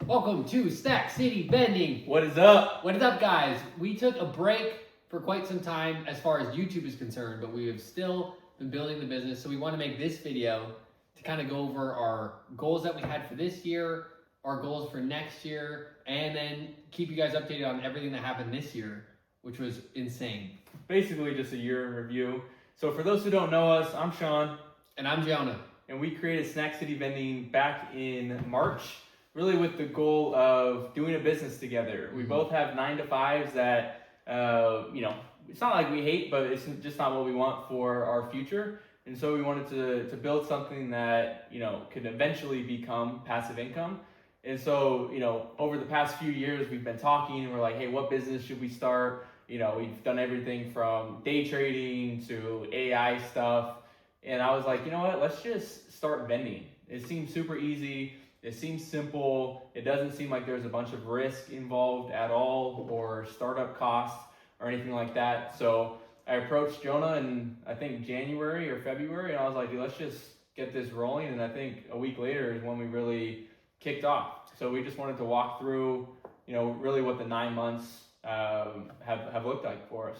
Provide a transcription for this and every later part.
Welcome to Stack City Vending. What is up? What is up, guys? We took a break for quite some time as far as YouTube is concerned, but we have still been building the business. So we want to make this video to kind of go over our goals that we had for this year, our goals for next year, and then keep you guys updated on everything that happened this year, which was insane. Basically just a year in review. So for those who don't know us, I'm Sean. And I'm Jonah. And we created Snack City Vending back in March, really with the goal of doing a business together. We both have 9-to-5s that, it's not like we hate, but it's just not what we want for our future. And so we wanted to build something that, could eventually become passive income. And so, over the past few years, we've been talking and we're like, hey, what business should we start? We've done everything from day trading to AI stuff. And I was like, you know what, let's just start vending. It seems super easy. It seems simple. It doesn't seem like there's a bunch of risk involved at all or startup costs or anything like that. So I approached Jonah in, I think, January or February. And I was like, dude, let's just get this rolling. And I think a week later is when we really kicked off. So we just wanted to walk through, really what the 9 months have looked like for us.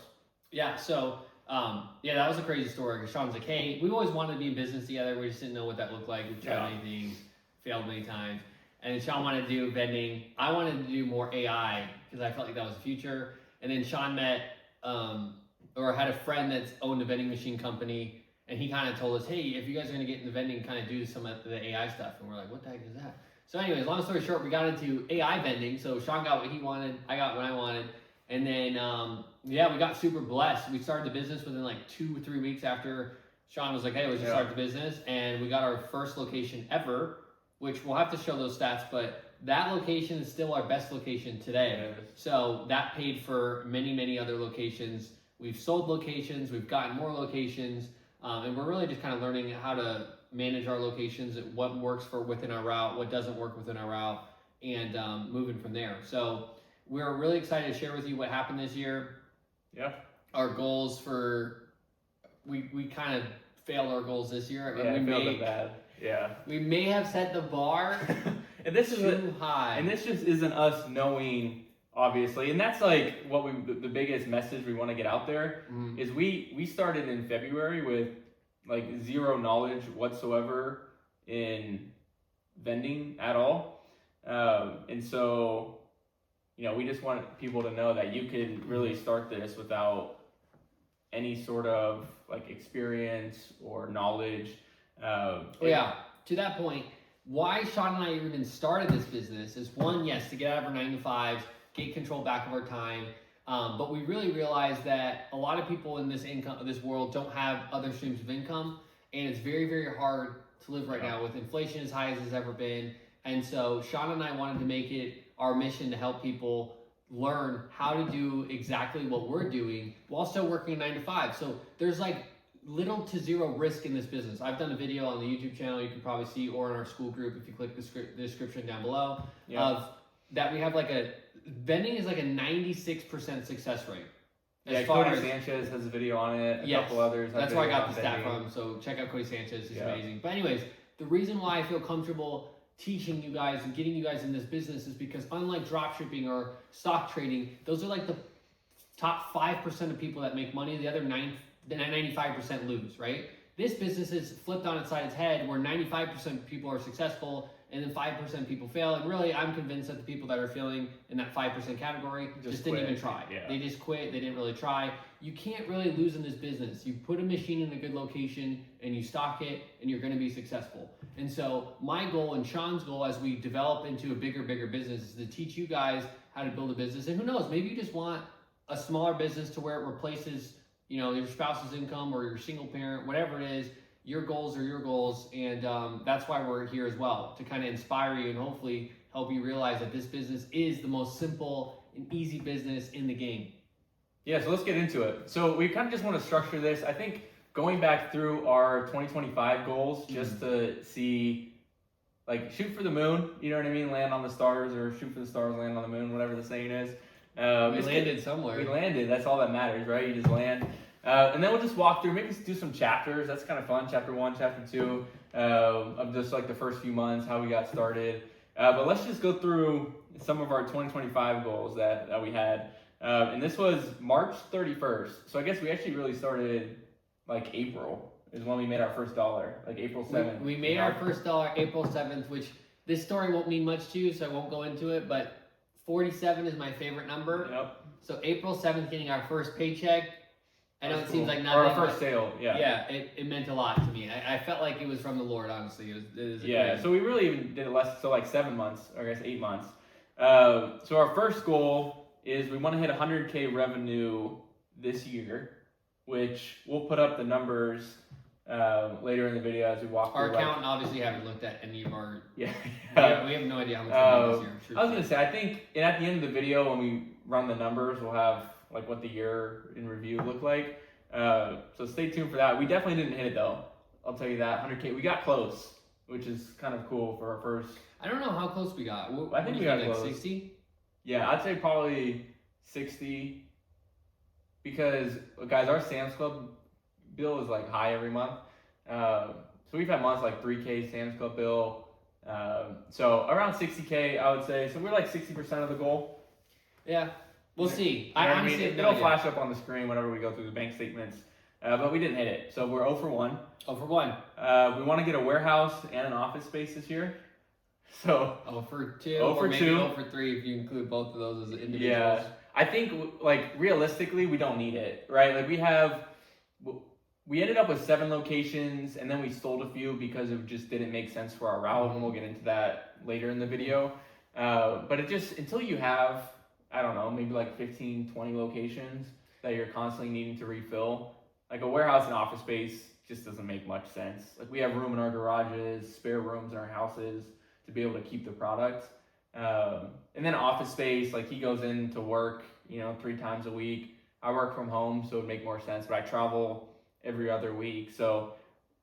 Yeah, so that was a crazy story. Sean's like, hey, we always wanted to be in business together. We just didn't know what that looked like. We've tried many things, failed many times. And then Sean wanted to do vending. I wanted to do more AI because I felt like that was the future. And then Sean met or had a friend that's owned a vending machine company. And he kind of told us, hey, if you guys are going to get into vending, kind of do some of the AI stuff. And we're like, what the heck is that? So anyways, long story short, we got into AI vending. So Sean got what he wanted. I got what I wanted. And then, we got super blessed. We started the business within like 2 or 3 weeks after Sean was like, hey, let's just start the business. And we got our first location ever, which we'll have to show those stats, but that location is still our best location today. So that paid for many, many other locations. We've sold locations, we've gotten more locations, and we're really just kind of learning how to manage our locations, what works for within our route, what doesn't work within our route, and moving from there. So we're really excited to share with you what happened this year. Yeah. Our goals we kind of failed our goals this year. We failed it bad. Yeah. We may have set the bar and this too high. And this just isn't us knowing, obviously. And that's like what the biggest message we want to get out there is we started in February with like zero knowledge whatsoever in vending at all. And so, we just want people to know that you can really start this without any sort of like experience or knowledge. To that point, why Sean and I even started this business is one, yes, to get out of our 9-to-5s, get control back of our time. But we really realized that a lot of people in this world don't have other streams of income, and it's very, very hard to live right now with inflation as high as it's ever been. And so Sean and I wanted to make it our mission to help people learn how to do exactly what we're doing while still working 9-to-5. So there's like little to zero risk in this business. I've done a video on the YouTube channel you can probably see, or in our school group if you click the description down below, of that we have vending is like a 96% success rate. Cody Sanchez has a video on it, a couple others. That's where I got the stat from, so check out Cody Sanchez, he's amazing. But anyways, the reason why I feel comfortable teaching you guys and getting you guys in this business is because unlike drop shipping or stock trading, those are like the top 5% of people that make money, the other 95% lose, right? This business is flipped on its head where 95% of people are successful and then 5% people fail. And really, I'm convinced that the people that are failing in that 5% category just didn't even try. Yeah. They just quit. They didn't really try. You can't really lose in this business. You put a machine in a good location and you stock it and you're going to be successful. And so my goal and Sean's goal as we develop into a bigger business is to teach you guys how to build a business. And who knows, maybe you just want a smaller business to where it replaces your spouse's income or your single parent, whatever it is. Your goals are your goals, and that's why we're here as well, to kind of inspire you and hopefully help you realize that this business is the most simple and easy business in the game. Yeah, so let's get into it. So we kind of just want to structure this. I think going back through our 2025 goals just to see, like, shoot for the moon, you know what I mean? Land on the stars, or shoot for the stars, land on the moon, whatever the saying is. We landed somewhere. We landed. That's all that matters, right? You just land. And then we'll just walk through, maybe do some chapters. That's kind of fun. Chapter 1, chapter 2, of just like the first few months, how we got started. But let's just go through some of our 2025 goals that we had. And this was March 31st. So I guess we actually really started like April is when we made our first dollar, like April 7th. We made our first dollar April 7th, which this story won't mean much to you, so I won't go into it, but 47 is my favorite number. Yep. So April 7th, getting our first paycheck. I know That's it seems cool. like nothing. Or our first sale, yeah. Yeah, it meant a lot to me. I felt like it was from the Lord, honestly. It was Yeah, so we really even did it less, so like 7 months, or I guess 8 months. So our first goal is we want to hit 100K revenue this year, which we'll put up the numbers later in the video as we walk through. Our accountant obviously haven't looked at any of our. Yeah. We have no idea how much we made this year. I was gonna say, I think, and at the end of the video when we run the numbers, we'll have like what the year in review looked like. So stay tuned for that. We definitely didn't hit it though. I'll tell you that. 100K. We got close, which is kind of cool for our first. I don't know how close we got. I think we got like close. 60. Yeah, I'd say probably 60. Because guys, our Sam's Club bill is like high every month. So we've had months like 3K Sam's Club bill. So around 60K, I would say. So we're like 60% of the goal. Yeah, we'll see. You know what honestly have no it'll idea. flash up on the screen whenever we go through the bank statements. But we didn't hit it. So we're 0 for 1. Oh, for 1. We want to get a warehouse and an office space this year. So 0 for 2. 0 for or maybe 2. 0 for 3 if you include both of those as individuals. Yeah, I think like realistically we don't need it, right? Like we ended up with 7 locations and then we sold a few because it just didn't make sense for our route, and we'll get into that later in the video. But it just, until you have, I don't know, maybe like 15, 20 locations that you're constantly needing to refill, like a warehouse and office space just doesn't make much sense. Like we have room in our garages, spare rooms in our houses to be able to keep the product. And then office space, like he goes in to work, 3 times a week. I work from home, so it would make more sense, but I travel every other week. So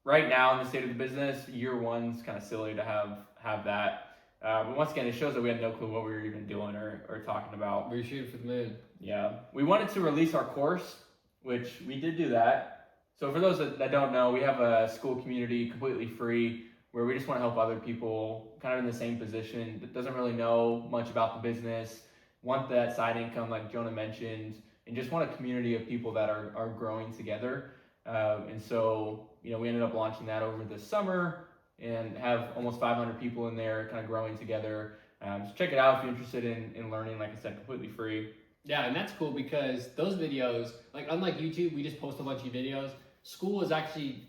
right now in the state of the business, year one's kind of silly to have that. But once again, it shows that we had no clue what we were even doing or talking about. We were shooting for the moon. Yeah. We wanted to release our course, which we did do that. So for those that don't know, we have a school community completely free where we just want to help other people kind of in the same position that doesn't really know much about the business, want that side income like Jonah mentioned, and just want a community of people that are growing together. And so, we ended up launching that over the summer and have almost 500 people in there kind of growing together. So check it out if you're interested in learning, like I said, completely free. Yeah, and that's cool because those videos, like unlike YouTube, we just post a bunch of videos. School is actually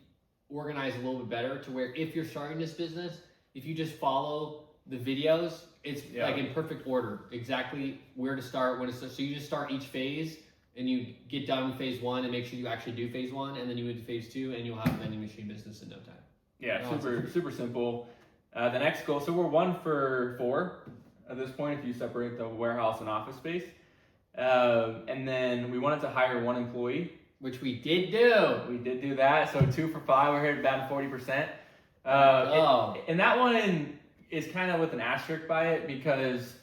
organized a little bit better to where if you're starting this business, if you just follow the videos, it's like in perfect order, exactly where to start, when to start. So you just start each phase and you get done with phase 1 and make sure you actually do phase 1, and then you move to phase 2 and you'll have a vending machine business in no time. Yeah, super simple. The next goal, so we're 1 for 4 at this point if you separate the warehouse and office space. And then we wanted to hire 1 employee. Which we did do. We did do that. So 2 for 5. We're here at about 40%. And that one is kind of with an asterisk by it because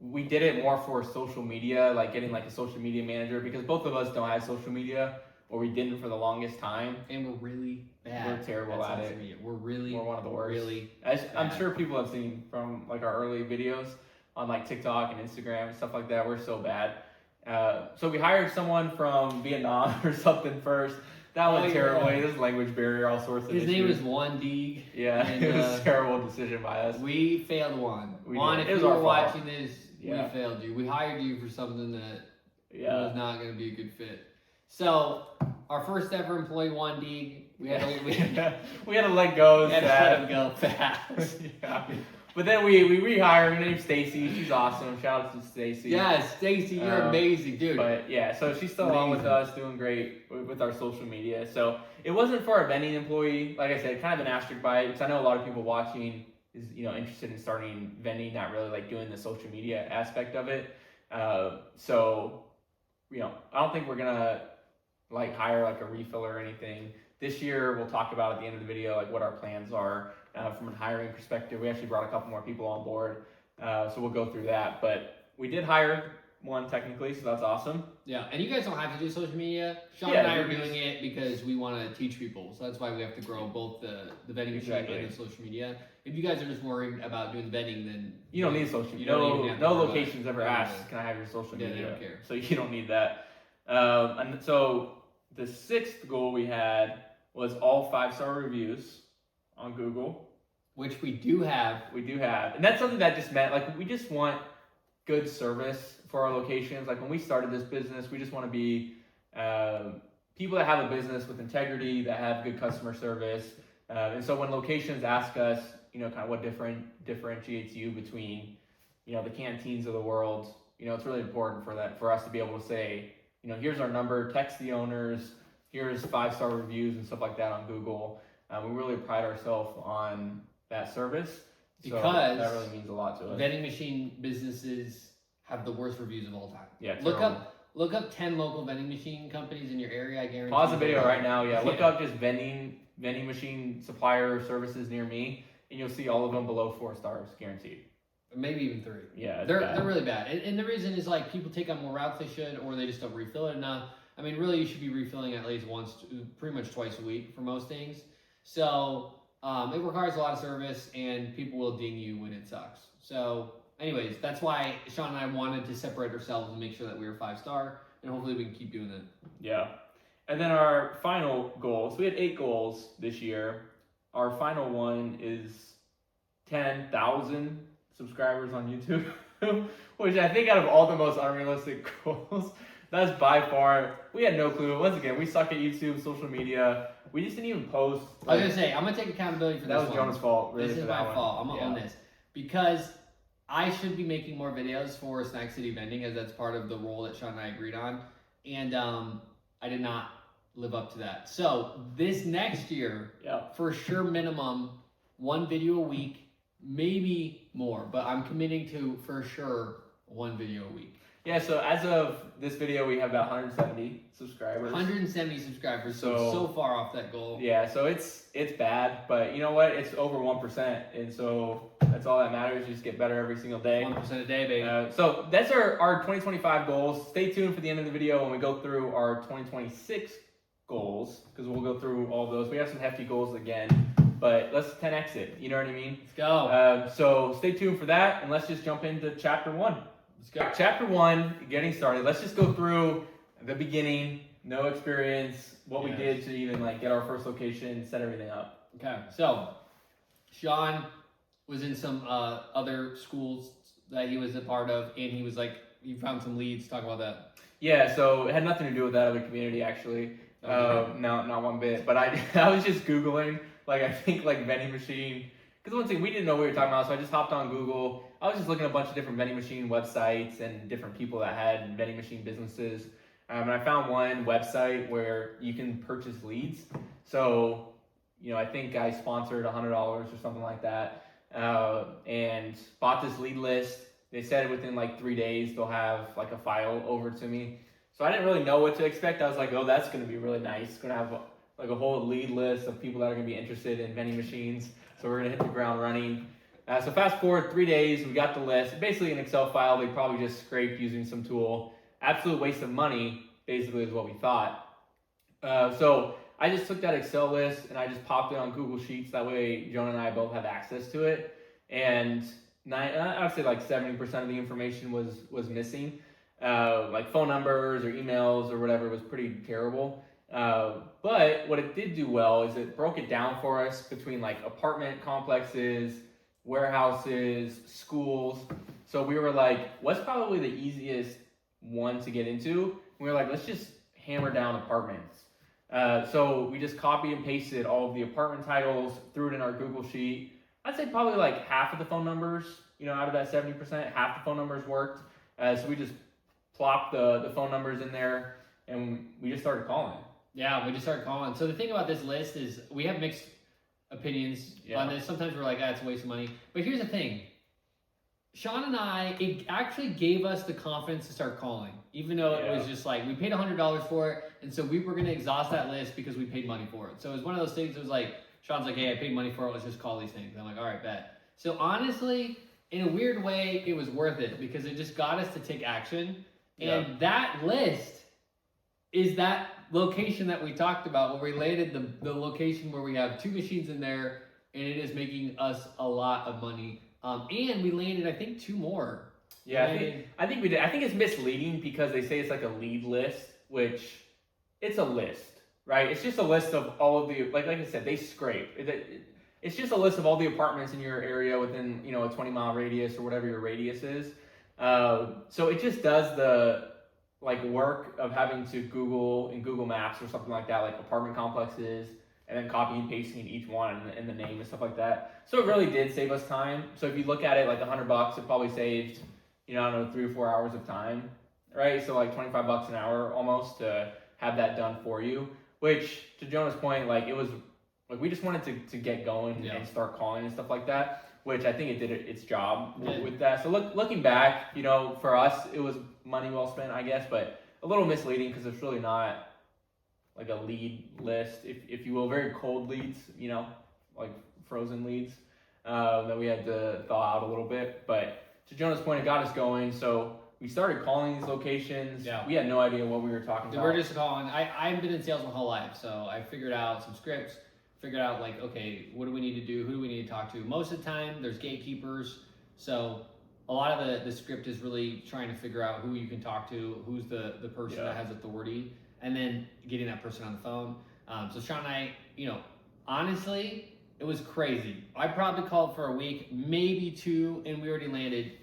we did it more for social media, like getting like a social media manager, because both of us don't have social media, or we didn't for the longest time. And we're really bad. We're terrible at it. Media. We're one of the worst. Really I'm sure people have seen from like our early videos on like TikTok and Instagram and stuff like that. We're so bad. So we hired someone from Vietnam or something first. That went terrible. There's a language barrier, all sorts of His issues. name is Juan Deeg. Yeah, and, it was a terrible decision by us. We failed Juan. We Juan, did. if It was you our were fault. watching this, we failed you. We hired you for something that was not going to be a good fit. So, our first ever employee, Juan Deeg, we had to let go. We had to let go fast. Yeah. But then we rehired. Her name's Stacy. She's awesome. Shout out to Stacy. Yes, Stacy, you're amazing, dude. But yeah, so she's still on with us, doing great with our social media. So it wasn't for our vending employee. Like I said, kind of an asterisk by it, because I know a lot of people watching is interested in starting vending, not really like doing the social media aspect of it. So I don't think we're gonna like hire like a refiller or anything. This year we'll talk about at the end of the video like what our plans are from a hiring perspective. We actually brought a couple more people on board, so we'll go through that. But we did hire one technically, so that's awesome. Yeah, and you guys don't have to do social media. Sean Yeah, and I are we doing it because we want to teach people. So that's why we have to grow both the vending machine Exactly. and the social media. If you guys are just worried about doing the vending, then You don't need social You media. don't even have to No worry about locations it. ever Yeah, asked, yeah. can I have your social Yeah, they media? don't care. So you don't need that. And so the sixth goal we had was all 5-star reviews on Google. Which we do have. We do have. And that's something that just meant, like, we just want good service for our locations. Like, when we started this business, we just want to be people that have a business with integrity, that have good customer service. And so when locations ask us, you know, kind of what differentiates you between, you know, the Canteens of the world, you know, it's really important for us to be able to say, you know, here's our number, text the owners, here's 5-star reviews and stuff like that on Google. We really pride ourselves on that service. So Because that really means a lot to us. vending machine businesses have the worst reviews of all time. Yeah, Look up 10 local vending machine companies in your area. I guarantee. Pause the video right now. Yeah, look Yeah. up just vending machine supplier services near me, and you'll see all of them below 4 stars, guaranteed. Maybe even 3. Yeah, it's They're bad. really bad. And the reason is like people take on more routes they should, or they just don't refill it enough. I mean, really, you should be refilling at least pretty much twice a week for most things. So it requires a lot of service, and people will ding you when it sucks. So, anyways, that's why Sean and I wanted to separate ourselves and make sure that we were 5-star, and hopefully we can keep doing that. Yeah. And then our final goal. So we had 8 goals this year. Our final one is 10,000 subscribers on YouTube, which I think out of all the most unrealistic goals, that's by far, we had no clue. Once again, we suck at YouTube, social media. We just didn't even post. I was gonna say, I'm gonna take accountability for that this was one. Jonah's fault. Really, This is for my that one. fault. I'm gonna Yeah. own this because I should be making more videos for Snack City Vending, as that's part of the role that Sean and I agreed on, and I did not live up to that. So this next year, Yeah. for sure, minimum 1 video a week, maybe more, but I'm committing to for sure 1 video a week. Yeah, so as of this video, we have about 170 subscribers. 170 subscribers, So- so far off that goal. Yeah, so it's bad, but you know what? It's over 1%, and so that's all that matters. You just get better every single day. 1% a day, baby. So that's our 2025 goals. Stay tuned for the end of the video when we go through our 2026 goals, because we'll go through all those. We have some hefty goals again, but let's 10x it. You know what I mean? Let's go. So stay tuned for that, and let's just jump into chapter 1. Let's go. Chapter 1, getting started. Let's just go through the beginning, no experience, what we Yes. did to even like get our first location, set everything up. Okay, so Sean was in some other schools that he was a part of, and he was like, he found some leads. Talk about that. Yeah, so it had nothing to do with that other community actually. Okay. No, not one bit. But I was just Googling, like I think like vending machine, because one thing we didn't know what we were talking about, so I just hopped on Google. I was just looking at a bunch of different vending machine websites and different people that had vending machine businesses. And I found one website where you can purchase leads. So, you know, I think I sponsored $100 or something like that, and bought this lead list. They said within like 3 days they'll have like a file over to me. So I didn't really know what to expect. I was like, oh, that's going to be really nice. It's going to have like a whole lead list of people that are going to be interested in vending machines. So we're going to hit the ground running. So fast forward 3 days, we got the list. Basically an Excel file they probably just scraped using some tool. Absolute waste of money, basically, is what we thought. So I just took that Excel list and I just popped it on Google Sheets. That way Jonah and I both have access to it. And I would say like 70% of the information was missing. Like phone numbers or emails or whatever was pretty terrible. But what it did do well is it broke it down for us between like apartment complexes, warehouses, schools. So we were like, what's probably the easiest one to get into? We were like, let's just hammer down apartments. So we just copy and pasted all of the apartment titles, threw it in our Google sheet. I'd say probably like half of the phone numbers, you know, out of that 70%, half the phone numbers worked. So we just plopped the phone numbers in there and we just started calling. Yeah, we just started calling. So the thing about this list is we have mixed opinions on this. Sometimes we're like, it's a waste of money. But here's the thing. Sean and I, it actually gave us the confidence to start calling, even though it was just like, we paid $100 for it. And so we were going to exhaust that list because we paid money for it. So it was one of those things. It was like, Sean's like, hey, I paid money for it. Let's just call these things. And I'm like, all right, bet. So honestly, in a weird way, it was worth it because it just got us to take action. And that list is that location that we talked about, where we landed the location where we have 2 machines in there, and it is making us a lot of money. And we landed, I think, 2 more. Yeah, I think we did. I think it's misleading because they say it's like a lead list, which it's a list, right? It's just a list of all of the, like I said, they scrape. It's just a list of all the apartments in your area within, a 20-mile radius or whatever your radius is. So it just does the work of having to Google in Google Maps or something like that, like apartment complexes, and then copy and pasting each one and the name and stuff like that. So it really did save us time. So if you look at it like $100, it probably saved, 3 or 4 hours of time, right? So like $25 an hour almost to have that done for you. Which, to Jonah's point, it was we just wanted to get going and start calling and stuff like that. Which I think it did its job with that. So looking back, for us it was money well spent, I guess, but a little misleading because it's really not like a lead list, if you will, very cold leads, like frozen leads that we had to thaw out a little bit. But to Jonah's point, it got us going. So we started calling these locations. Yeah. We had no idea what we were talking about. We're just calling. I've been in sales my whole life, so I figured out some scripts, figured out okay, what do we need to do? Who do we need to talk to? Most of the time, there's gatekeepers. So a lot of the script is really trying to figure out who you can talk to, who's the person that has authority, and then getting that person on the phone. So Sean and I, honestly, it was crazy. I probably called for a week, maybe 2, and we already landed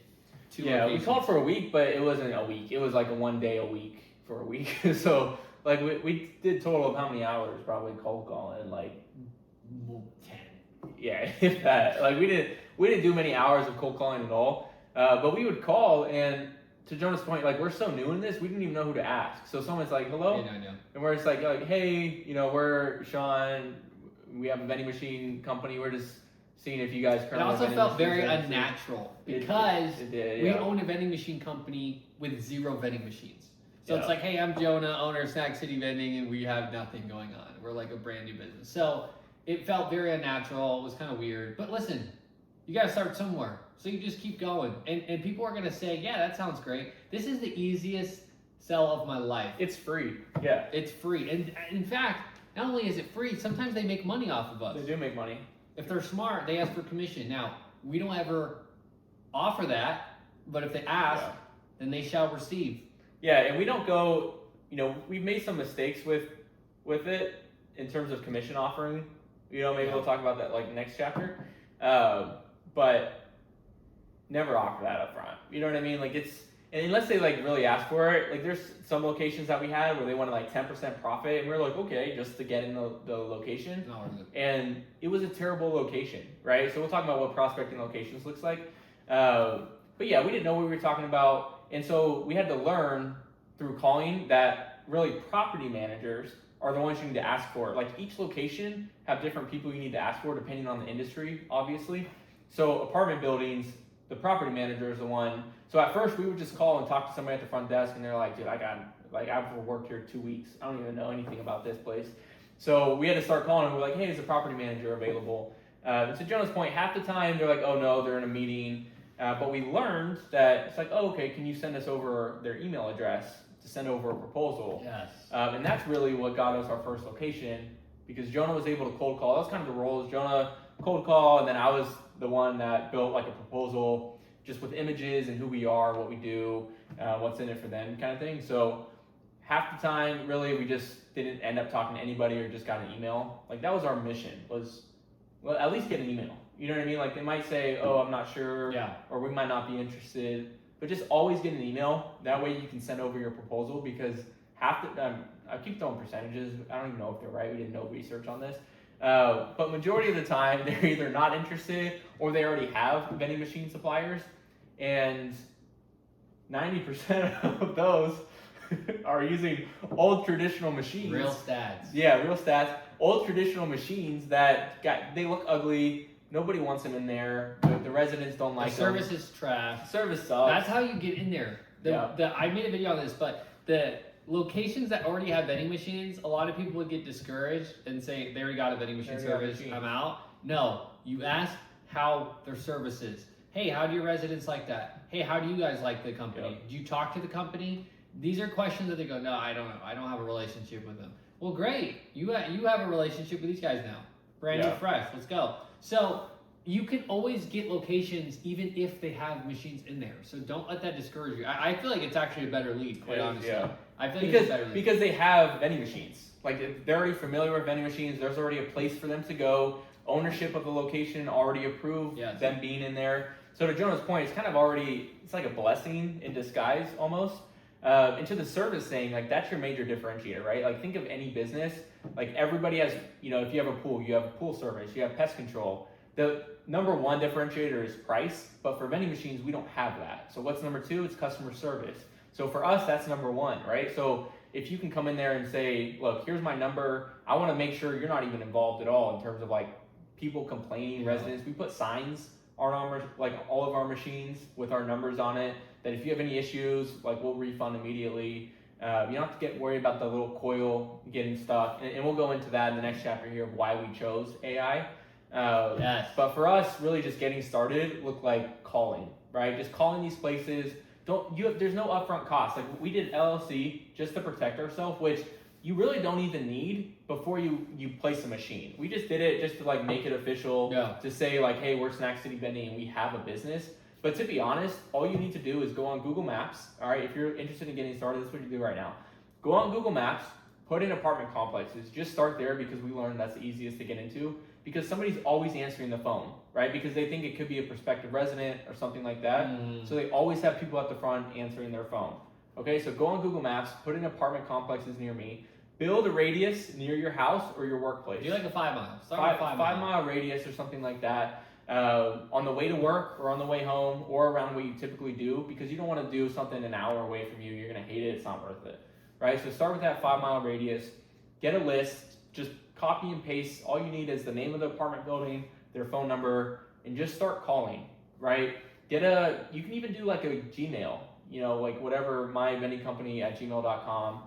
2 locations. We called for a week, but it wasn't a week. It was like a 1 day a week for a week. So we did total of how many hours probably cold calling? 10. Yeah, if that. We didn't do many hours of cold calling at all. But we would call, and to Jonah's point, we're so new in this, we didn't even know who to ask. So someone's like, hello? Yeah, no. And we're just like, hey, we're Sean. We have a vending machine company. We're just seeing if you guys currently. It also felt very unnatural because we own a vending machine company with 0 vending machines. So it's like, hey, I'm Jonah, owner of Snack City Vending, and we have nothing going on. We're like a brand new business. So it felt very unnatural. It was kind of weird. But listen, you got to start somewhere. So you just keep going. And people are going to say, yeah, that sounds great. This is the easiest sell of my life. It's free. Yeah. It's free. And in fact, not only is it free, sometimes they make money off of us. They do make money. If they're smart, they ask for commission. Now, we don't ever offer that, but if they ask, then they shall receive. Yeah, and we don't go, we've made some mistakes with it in terms of commission offering. Maybe we'll talk about that next chapter. But never offer that up front. You know what I mean? And unless they really ask for it, there's some locations that we had where they wanted 10% profit, and we're like, okay, just to get in the location. And it was a terrible location, right? So we'll talk about what prospecting locations looks like. But yeah, we didn't know what we were talking about, and so we had to learn through calling that really property managers are the ones you need to ask for. Each location have different people you need to ask for depending on the industry, obviously. So apartment buildings, the property manager is the one. So at first we would just call and talk to somebody at the front desk, and they're like, dude, I've worked here 2 weeks. I don't even know anything about this place. So we had to start calling, and we're like, hey, is the property manager available? And to Jonah's point, half the time they're like, oh no, they're in a meeting. But we learned that it's oh, okay, can you send us over their email address to send over a proposal? Yes. And that's really what got us our first location, because Jonah was able to cold call. That was kind of the roles. Jonah cold call, and then I was the one that built a proposal just with images and who we are, what we do, what's in it for them kind of thing. So half the time, really, we just didn't end up talking to anybody or just got an email. That was our mission, was, well, at least get an email. You know what I mean? They might say, oh, I'm not sure, or we might not be interested, but just always get an email. That way you can send over your proposal, because half the time, I keep throwing percentages. I don't even know if they're right. We did no research on this. But majority of the time, they're either not interested or they already have vending machine suppliers. And 90% of those are using old traditional machines. Real stats. Yeah, real stats. Old traditional machines that they look ugly. Nobody wants them in there. The residents don't like them. The service is trash. Service sucks. That's how you get in there. I made a video on this, but the locations that already have vending machines, a lot of people would get discouraged and say, they already got a vending machine service, I'm out. No, you ask how their service is. Hey, how do your residents like that? Hey, how do you guys like the company? Do you talk to the company? these are questions that they go, no, I don't know. I don't have a relationship with them. Well, great. You have a relationship with these guys now. Brand new, fresh. Let's go. So you can always get locations even if they have machines in there. So don't let that discourage you. I feel like it's actually a better lead, quite honestly. Yeah. I feel like it's a better lead. Because they have vending machines. Like they're already familiar with vending machines. There's already a place for them to go. Ownership of the location already approved. Yes. Them being in there. So to Jonah's point, it's kind of already, it's like a blessing in disguise almost. And to the service thing, like that's your major differentiator, right? Like think of any business, like everybody has, you know, if you have a pool, you have pool service, you have pest control. The number one differentiator is price, but for vending machines, we don't have that. So what's number two? It's customer service. So for us, that's number one, right? So if you can come in there and say, look, here's my number. I want to make sure you're not even involved at all in terms of like people complaining, residents. We put signs on our, like all of our machines with our numbers on it, that if you have any issues, like we'll refund immediately. You don't have to get worried about the little coil getting stuck. And we'll go into that in the next chapter here of why we chose AI. Yes. But for us, really just getting started looked like calling, right? Just calling these places. There's no upfront cost. Like we did LLC just to protect ourselves, which you really don't even need before you place a machine. We just did it just to like make it official, to say like, hey, we're Snack City Vending and we have a business. But to be honest, all you need to do is go on Google Maps. All right, if you're interested in getting started, that's what you do right now. Go on Google Maps, put in apartment complexes. Just start there because we learned that's the easiest to get into. Because somebody's always answering the phone, right? Because they think it could be a prospective resident or something like that. So they always have people at the front answering their phone. Okay, so go on Google Maps, put in apartment complexes near me, build a radius near your house or your workplace. Do like a 5 mile. Start with 5 mile radius or something like that. On the way to work or on the way home or around what you typically do, because you don't want to do something an hour away from you. You're going to hate it. It's not worth it, right? So start with that 5 mile radius, get a list, just copy and paste. All you need is the name of the apartment building, their phone number, and just start calling, right? You can even do like a Gmail, like whatever, myvendingcompany@gmail.com.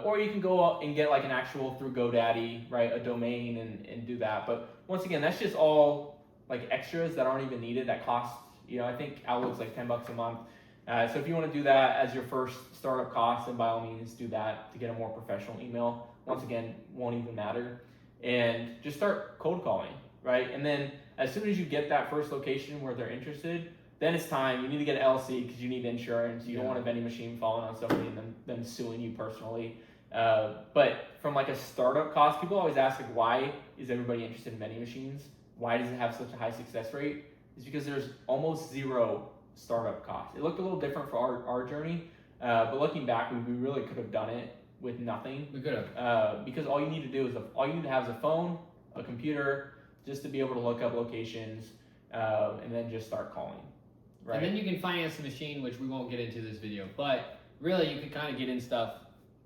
Or you can go out and get like an actual through GoDaddy, right? A domain and do that. But once again, that's just all like extras that aren't even needed that cost, I think Outlook's like $10 a month. So if you want to do that as your first startup cost, then by all means do that to get a more professional email. Once again, won't even matter. And just start cold calling, right? And then as soon as you get that first location where they're interested, then it's time. You need to get an LLC because you need insurance. You don't want a vending machine falling on somebody and them suing you personally. But from like a startup cost, people always ask like, why is everybody interested in vending machines? Why does it have such a high success rate? It's because there's almost zero startup cost. It looked a little different for our journey, but looking back, we really could have done it with nothing. We could have. Because all you need to do is all you need to have is a phone, a computer, just to be able to look up locations, and then just start calling. Right. And then you can finance the machine, which we won't get into this video, but really you can kind of get in stuff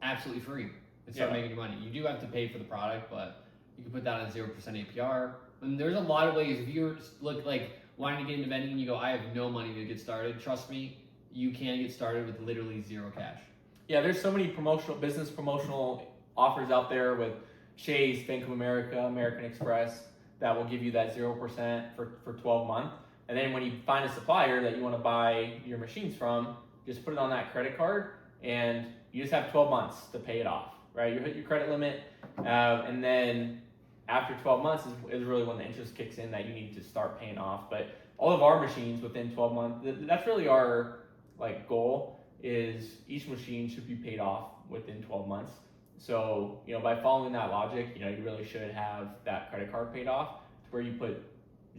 absolutely free and start making money. You do have to pay for the product, but you can put that on 0% APR. And there's a lot of ways. If you look like wanting to get into vending and you go, I have no money to get started, trust me, you can get started with literally zero cash. Yeah, there's so many business promotional offers out there with Chase, Bank of America, American Express that will give you that 0% for 12 months. And then when you find a supplier that you want to buy your machines from, just put it on that credit card and you just have 12 months to pay it off, right? You hit your credit limit, and then after 12 months is really when the interest kicks in that you need to start paying off. But all of our machines within 12 months, that's really our like goal, is each machine should be paid off within 12 months. So, by following that logic, you really should have that credit card paid off to where you put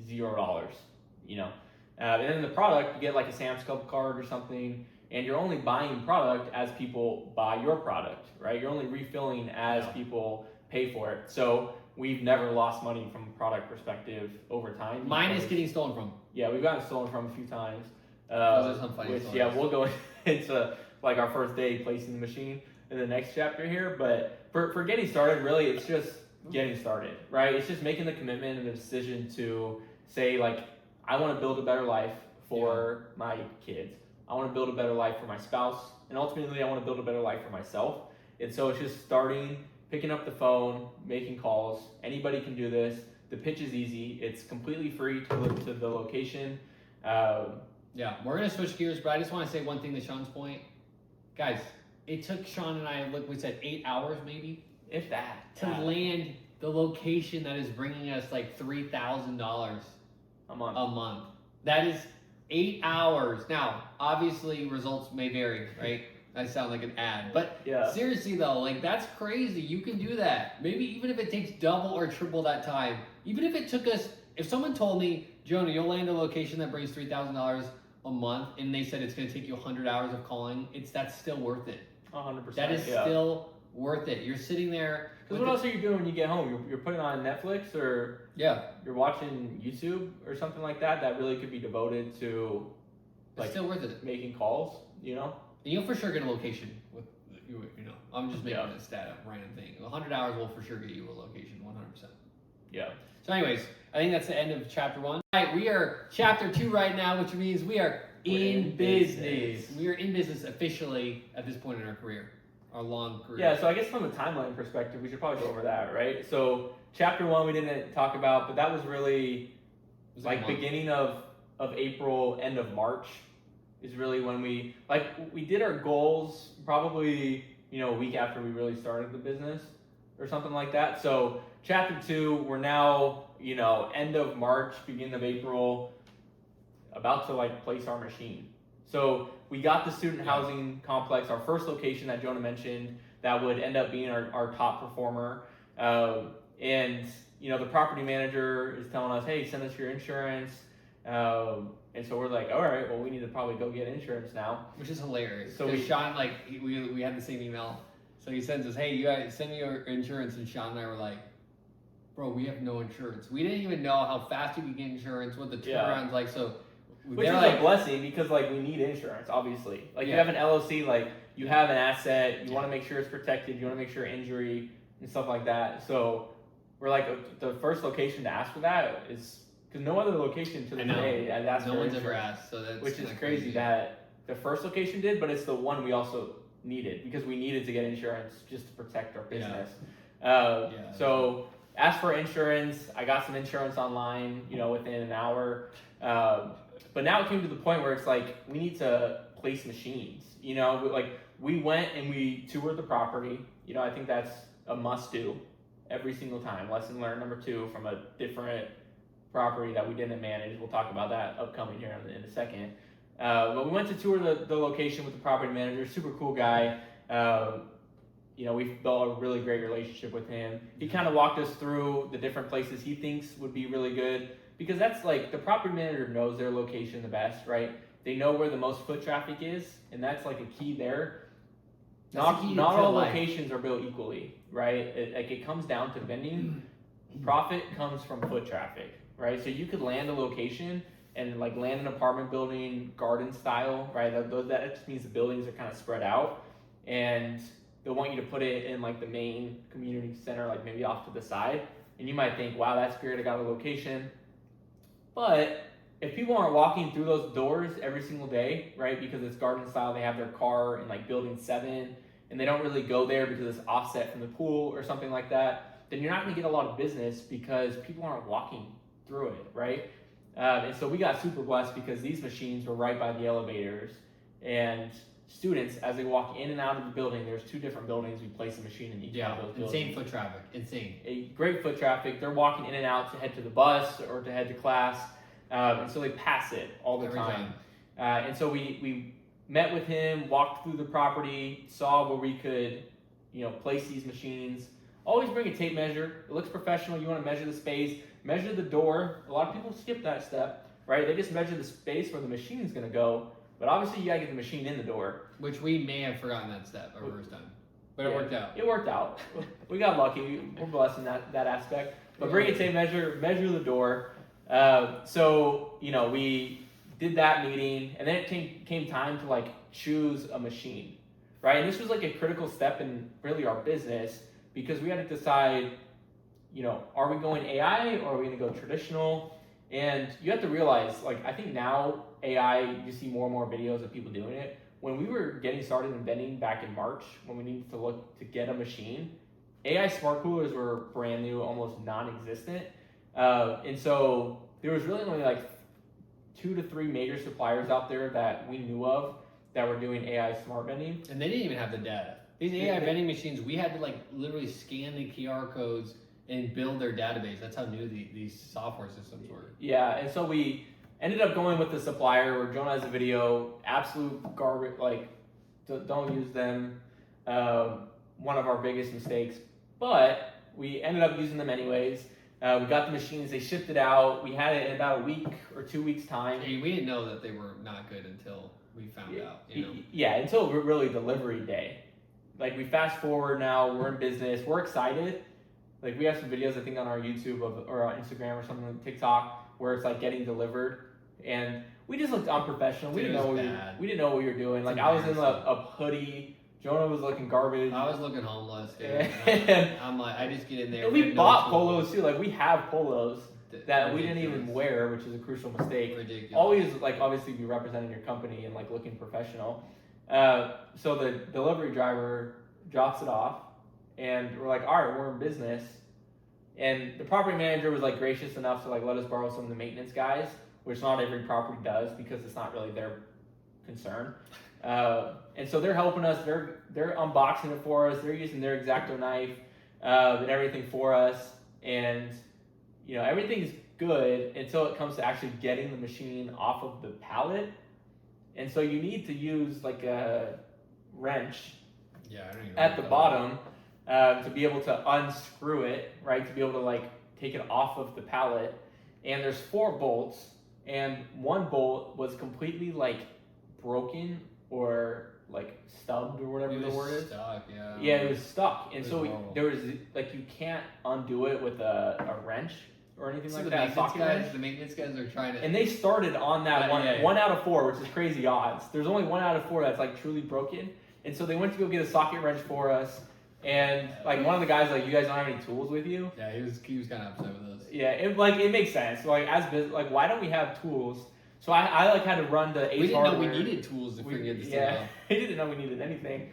$0. And then the product, you get like a Sam's Club card or something, and you're only buying product as people buy your product, right? You're only refilling as people pay for it. So we've never lost money from a product perspective over time. Mine is getting stolen from. Yeah, we've gotten stolen from a few times. Those are some funny stories. We'll go into like our first day placing the machine in the next chapter here. But for getting started, really, it's just getting started, right? It's just making the commitment and the decision to say like, I want to build a better life for my kids. I want to build a better life for my spouse. And ultimately, I want to build a better life for myself. And so it's just starting, picking up the phone, making calls. Anybody can do this. The pitch is easy. It's completely free to look to the location. We're going to switch gears, but I just want to say one thing to Sean's point. Guys, it took Sean and I, we said 8 hours maybe If that. to land the location that is bringing us like $3,000 a month. a month. That is 8 hours. Now, obviously, results may vary, right? I sound like an ad, but Yeah. seriously though, like that's crazy. You can do that. Maybe even if it takes double or triple that time. Even if it took us, if someone told me, Jonah, you'll land a location that brings $3,000 a month, and they said it's going to take you 100 hours of calling, that's still worth it. 100%. That is still worth it. You're sitting there. Because what else are you doing when you get home? You're putting on Netflix, or you're watching YouTube or something like that. That really could be devoted to, like, it's still worth it. making calls. You know. And you'll for sure get a location with, I'm just making a stat up, random thing. 100 hours will for sure get you a location, 100%. Yeah. So anyways, I think that's the end of chapter 1. All right, we are chapter 2 right now, which means we're in business. We are in business officially at this point in our career, our long career. Yeah, so I guess from a timeline perspective, we should probably go over that, right? So chapter 1 we didn't talk about, but that was really like beginning of April, end of March is really when we did our goals probably, a week after we really started the business or something like that. So chapter 2, we're now, end of March, beginning of April, about to place our machine. So we got the student housing complex, our first location that Jonah mentioned, that would end up being our top performer. And the property manager is telling us, hey, send us your insurance. And so we're like, all right, well, we need to probably go get insurance now. Which is hilarious. So Sean, we had the same email. So he sends us, hey, you guys send me your insurance. And Sean and I were like, bro, we have no insurance. We didn't even know how fast you could get insurance, what the turnaround's like. So which is a blessing because we need insurance, obviously. You have an LLC, you have an asset, you want to make sure it's protected, you want to make sure injury and stuff like that. So we're the first location to ask for that is because no other location to this day has asked for one's insurance, ever asked. So that's which is crazy that the first location did, but it's the one we also needed because we needed to get insurance just to protect our business. So asked for insurance. I got some insurance online, within an hour. But now it came to the point where it's we need to place machines. We went and we toured the property. I think that's a must do every single time. Lesson learned number 2 from a different property that we didn't manage. We'll talk about that upcoming here in a second. But we went to tour the location with the property manager. Super cool guy. We've built a really great relationship with him. He kind of walked us through the different places he thinks would be really good. Because that's the property manager knows their location the best, right? They know where the most foot traffic is, and that's a key there. Not all locations are built equally, right? It comes down to vending. Profit comes from foot traffic, right? So you could land a location and land an apartment building, garden style, right? That just means the buildings are kind of spread out, and they'll want you to put it in the main community center, maybe off to the side. And you might think, wow, that's great, I got a location. But if people aren't walking through those doors every single day, right, because it's garden style, they have their car in building 7, and they don't really go there because it's offset from the pool or something like that, then you're not going to get a lot of business because people aren't walking through it, right? And so we got super blessed because these machines were right by the elevators, and students, as they walk in and out of the building, there's 2 different buildings, we place a machine in each one of those buildings. Insane foot traffic, insane. Great foot traffic. They're walking in and out to head to the bus or to head to class, and so they pass it all the time. And so we met with him, walked through the property, saw where we could, place these machines. Always bring a tape measure. It looks professional. You want to measure the space, measure the door. A lot of people skip that step, right? They just measure the space where the machine is going to go. But obviously, you gotta get the machine in the door. Which we may have forgotten that step our first time. But it worked out. It worked out. We got lucky. We're blessed in that aspect. But bring a tape measure, measure the door. So, we did that meeting, and then it came time to choose a machine, right? And this was a critical step in really our business because we had to decide, are we going AI or are we gonna go traditional? And you have to realize, I think now AI, you see more and more videos of people doing it. When we were getting started in vending back in March, when we needed to look to get a machine, AI smart coolers were brand new, almost non-existent. And so there was really only 2 to 3 major suppliers out there that we knew of that were doing AI smart vending. And they didn't even have the data. These AI vending machines, we had to like literally scan the QR codes and build their database. That's how new these software systems were. Yeah, and so we ended up going with the supplier where Jonah has a video, absolute garbage, like, don't use them. One of our biggest mistakes. But we ended up using them anyways. We got the machines, they shipped it out. We had it in about a week or 2 weeks' time. Hey, we didn't know that they were not good until we found out. You know? Yeah, until really delivery day. Like, we fast forward now, we're in business, we're excited. Like, we have some videos, I think, on our YouTube or on Instagram or something, like TikTok, where it's like getting delivered. And we just looked unprofessional. We didn't know what we were doing. Like, I was in a hoodie. Jonah was looking garbage. I was looking homeless, dude. And I'm like, I just get in there. And we bought polos too. Like, we have polos that we didn't even wear, which is a crucial mistake. Ridiculous. Always, like, obviously be representing your company and like looking professional. So the delivery driver drops it off, and we're like, all right, we're in business. And the property manager was like gracious enough to like let us borrow some of the maintenance guys, which not every property does because it's not really their concern. And so they're helping us. They're unboxing it for us. They're using their X-Acto knife and everything for us. And you know, everything's good until it comes to actually getting the machine off of the pallet. And so you need to use like a wrench at the bottom to be able to unscrew it, right? To be able to like take it off of the pallet. And there's 4 bolts, and one bolt was completely like broken or like stubbed or whatever the word is. Stuck, yeah. Yeah, it was stuck, and so horrible. there was like you can't undo it with a wrench or anything like that. The maintenance guys are trying to. And they started on that one out of 4, which is crazy odds. There's only 1 out of 4 that's like truly broken, and so they went to go get a socket wrench for us. And like one of the guys like, you guys don't have any tools with you? Yeah, he was kind of upset with us. Yeah, it makes sense. Like like why don't we have tools? So I like had to run to Ace Hardware. We didn't know we needed tools to figure this thing out. We didn't know we needed anything.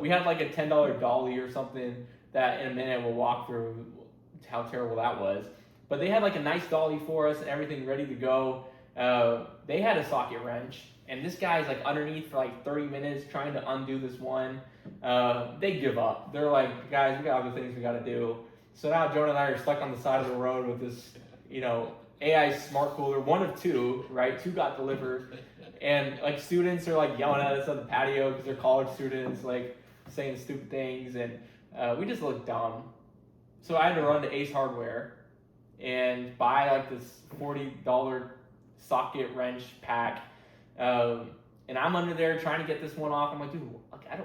We had like a $10 dolly or something that in a minute we'll walk through how terrible that was. But they had like a nice dolly for us and everything ready to go. They had a socket wrench, and this guy's like underneath for like 30 minutes trying to undo this one. They give up. They're like, guys, we got other things we got to do. So now Jonah and I are stuck on the side of the road with this, you know, AI smart cooler, 1 of 2, right? 2 got delivered, and like students are like yelling at us on the patio because they're college students, like saying stupid things, and we just look dumb. So I had to run to Ace Hardware and buy like this $40 socket wrench pack, and I'm under there trying to get this one off. I'm like, dude,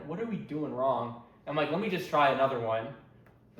what are we doing wrong? I'm like, let me just try another one.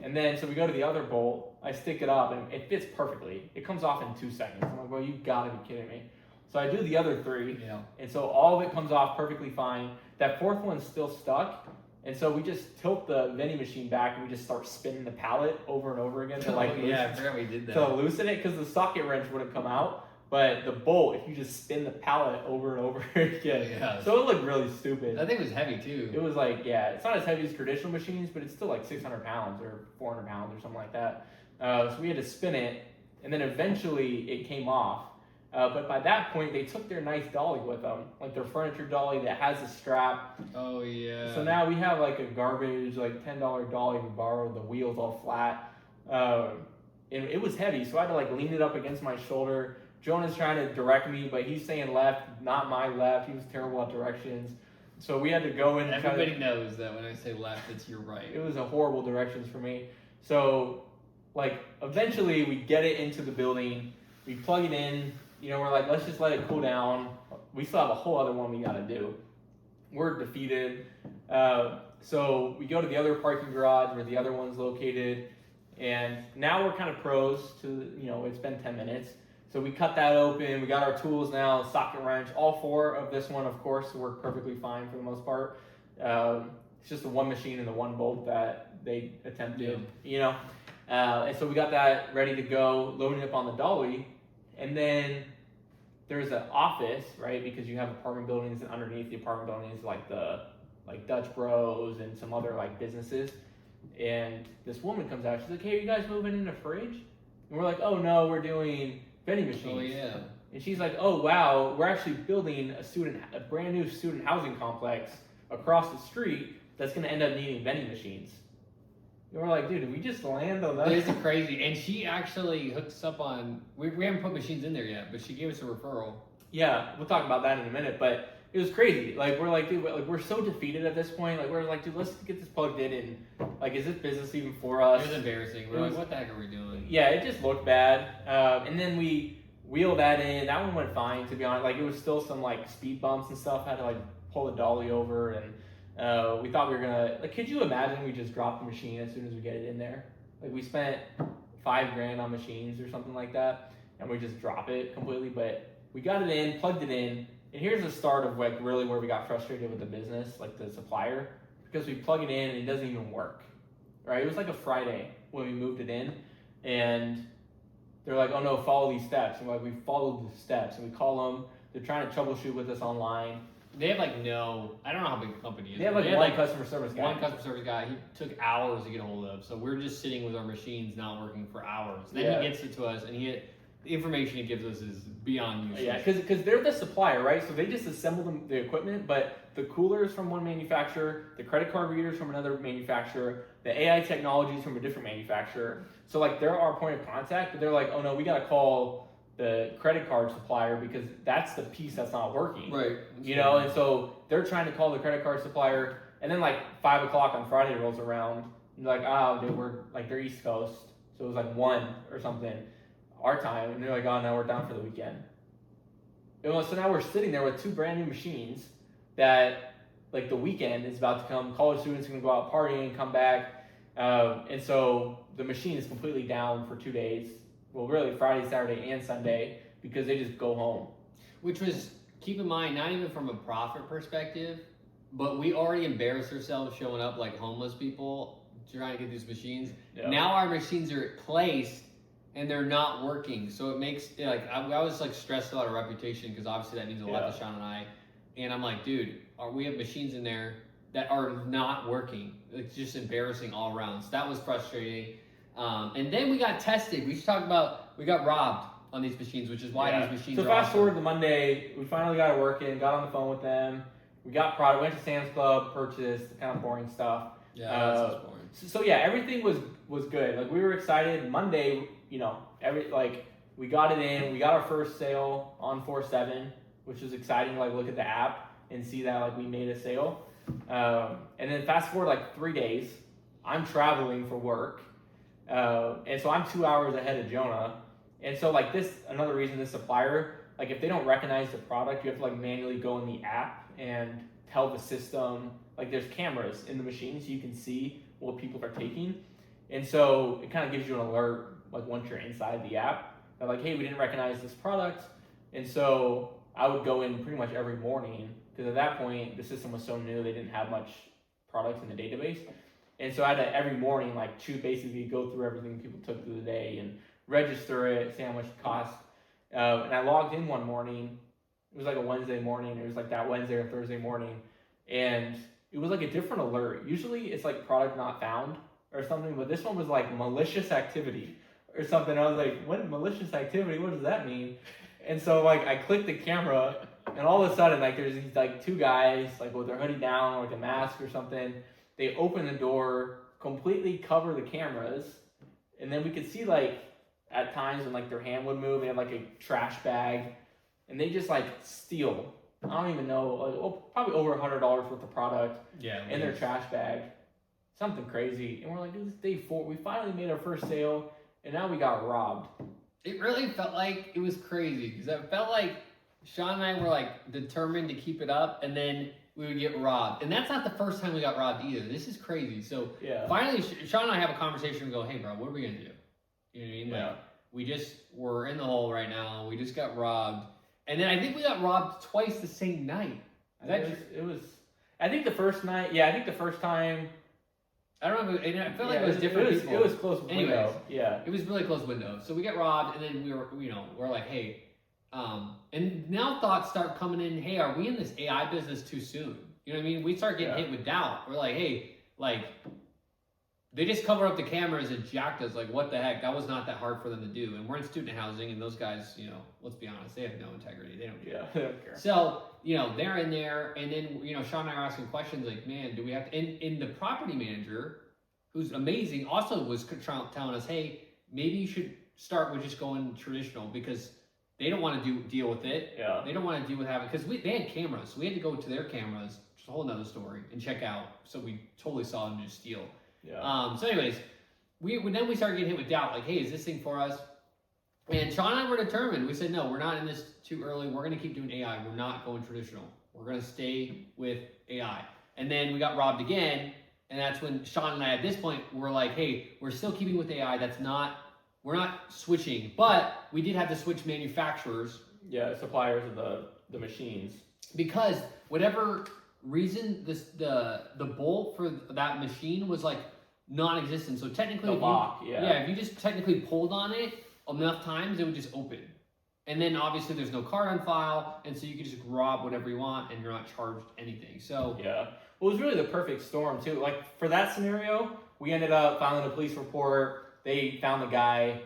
And then, so we go to the other bolt, I stick it up, and it fits perfectly. It comes off in 2 seconds. I'm like, well, you gotta be kidding me. So I do the other 3, and so all of it comes off perfectly fine. That 4th one's still stuck, and so we just tilt the vending machine back, and we just start spinning the pallet over and over again to like I forgot we did that. To loosen it, because the socket wrench wouldn't come out. But the bolt, if you just spin the pallet over and over again. So it looked really stupid. That thing was heavy too. It was like, it's not as heavy as traditional machines, but it's still like 600 pounds or 400 pounds or something like that. So we had to spin it, and then eventually it came off. But by that point, they took their nice dolly with them, like their furniture dolly that has a strap. Oh yeah. So now we have like a garbage, like $10 dolly we borrowed, the wheels all flat. And it was heavy, so I had to like lean it up against my shoulder. Jonah's trying to direct me, but he's saying left, not my left. He was terrible at directions. So we had to go in. Everybody knows that when I say left, it's your right. It was a horrible directions for me. So, like, eventually we get it into the building. We plug it in. You know, we're like, let's just let it cool down. We still have a whole other one we got to do. We're defeated. So we go to the other parking garage where the other one's located. And now we're kind of pros to, you know, it's been 10 minutes. So we cut that open, we got our tools now, socket wrench, all 4 of this one, of course, work perfectly fine for the most part. It's just the one machine and the 1 bolt that they attempted, you know. And so we got that ready to go, loading up on the dolly. And then there's an office, right, because you have apartment buildings, and underneath the apartment buildings, like Dutch Bros and some other like businesses. And this woman comes out, she's like, hey, are you guys moving in a fridge? And we're like, oh no, we're doing vending machines. Oh yeah. And she's like, oh wow, we're actually building a brand new student housing complex across the street that's gonna end up needing vending machines. And we're like, dude, did we just land on that? This is crazy. And she actually hooked us up on, we haven't put machines in there yet, but she gave us a referral. Yeah, we'll talk about that in a minute, but it was crazy. Like, we're like, dude, like, we're so defeated at this point. Like, we're like, dude, let's get this plugged in, and like, is this business even for us? It was embarrassing. We're like, what the heck are we doing? Yeah, it just looked bad. And then we wheeled that in. That one went fine, to be honest. Like, it was still some like speed bumps and stuff. Had to like pull the dolly over, and we thought we were gonna, like, could you imagine we just dropped the machine as soon as we get it in there? Like, we spent $5,000 on machines or something like that, and we just drop it completely. But we got it in, plugged it in, and here's the start of like really where we got frustrated with the business, like the supplier, because we plug it in and it doesn't even work, right? It was like a Friday when we moved it in, and they're like, oh no, follow these steps. And we're like, we followed the steps, and we call them. They're trying to troubleshoot with us online. They have like I don't know how big the company is. They have like one customer service guy. One customer service guy. He took hours to get a hold of. So we're just sitting with our machines not working for hours. Then he gets it to us, and the information he gives us is beyond useless. Yeah, because they're the supplier, right? So they just assemble the equipment, but the coolers from one manufacturer, the credit card readers from another manufacturer, the AI technologies from a different manufacturer. So like they're our point of contact, but they're like, oh no, we gotta call the credit card supplier because that's the piece that's not working. Right. You know, and so they're trying to call the credit card supplier, and then like 5 o'clock on Friday rolls around, and they're like, dude, we're like, they're East Coast, so it was like 1 or something our time, and they're like, oh, now we're down for the weekend. And so now we're sitting there with 2 brand new machines that, like, the weekend is about to come. College students are gonna go out partying, come back, and so the machine is completely down for 2 days. Well, really Friday, Saturday, and Sunday, because they just go home. Which was, keep in mind, not even from a profit perspective, but we already embarrassed ourselves showing up like homeless people trying to get these machines. Yeah. Now our machines are placed and they're not working, so it makes like I was like stressed about our reputation because obviously that means a lot to Sean and I. And I'm like, dude, we have machines in there that are not working. It's just embarrassing all around. So that was frustrating. And then we got tested. We should talk about we got robbed on these machines, which is why these machines. So are fast awesome. forward to Monday, we finally got it working. Got on the phone with them. We got product. Went to Sam's Club, purchased the kind of boring stuff. Yeah, that's boring. So yeah, everything was good. Like we were excited. Monday, you know, we got it in. We got our first sale on 4/7, which was exciting. To, like look at the app and see that like we made a sale. And then fast forward like 3 days, I'm traveling for work, and so I'm 2 hours ahead of Jonah. And so like another reason this supplier, like if they don't recognize the product, you have to like manually go in the app and tell the system, like there's cameras in the machine so you can see what people are taking. And so it kind of gives you an alert like once you're inside the app. They're like, hey, we didn't recognize this product. And so I would go in pretty much every morning because at that point the system was so new, they didn't have much products in the database. And so I had to every morning like to basically go through everything people took through the day and register it, see how much it cost. And I logged in one morning. It was like a Wednesday morning. It was like that Wednesday or Thursday morning. And it was like a different alert. Usually it's like product not found or something, but this one was like malicious activity or something. I was like, what malicious activity? What does that mean? And so like I clicked the camera and all of a sudden like there's these like 2 guys like with their hoodie down or like a mask or something. They open the door, completely cover the cameras, and then we could see like at times when like their hand would move, they had like a trash bag, and they just like steal. I don't even know, like probably over $100 worth of product in their trash bag, something crazy. And we're like, dude, this is day 4. We finally made our first sale, and now we got robbed. It really felt like it was crazy because it felt like Sean and I were like determined to keep it up, and then we would get robbed. And that's not the first time we got robbed either. This is crazy. So finally, Sean and I have a conversation and go, hey, bro, what are we going to do? You know what I mean? Like, we're in the hole right now. We just got robbed. And then I think we got robbed twice the same night. It was, I think the first night, I think the first time. I don't know, I felt like it was different people. It was close window. Anyways, yeah. It was really close window. So we got robbed, and then we're like, hey, and now thoughts start coming in, hey, are we in this AI business too soon? You know what I mean? We start getting hit with doubt. We're like, hey, like, they just cover up the cameras and jacked us. Like, what the heck? That was not that hard for them to do. And we're in student housing, and those guys, you know, let's be honest, they have no integrity. They don't care. Yeah, they don't care. So, you know, they're in there, and then, you know, Sean and I are asking questions like, man, do we have to? And the property manager, who's amazing, also was telling us, hey, maybe you should start with just going traditional because they don't want to deal with it. Yeah. They don't want to deal with having, because they had cameras. So we had to go to their cameras, which is a whole nother story, and check out. So we totally saw them just steal. Yeah. So anyways, then we started getting hit with doubt, like, hey, is this thing for us? And Sean and I were determined. We said, no, we're not in this too early. We're going to keep doing AI. We're not going traditional. We're going to stay with AI. And then we got robbed again. And that's when Sean and I, at this point, were like, hey, we're still keeping with AI. We're not switching. But we did have to switch manufacturers. Yeah, suppliers of the machines. Because whatever reason, the bolt for that machine was like non-existent. So technically, if you just technically pulled on it enough times, it would just open. And then obviously there's no card on file, and so you can just rob whatever you want, and you're not charged anything. So yeah, well, it was really the perfect storm too. Like for that scenario, we ended up filing a police report. They found the guy.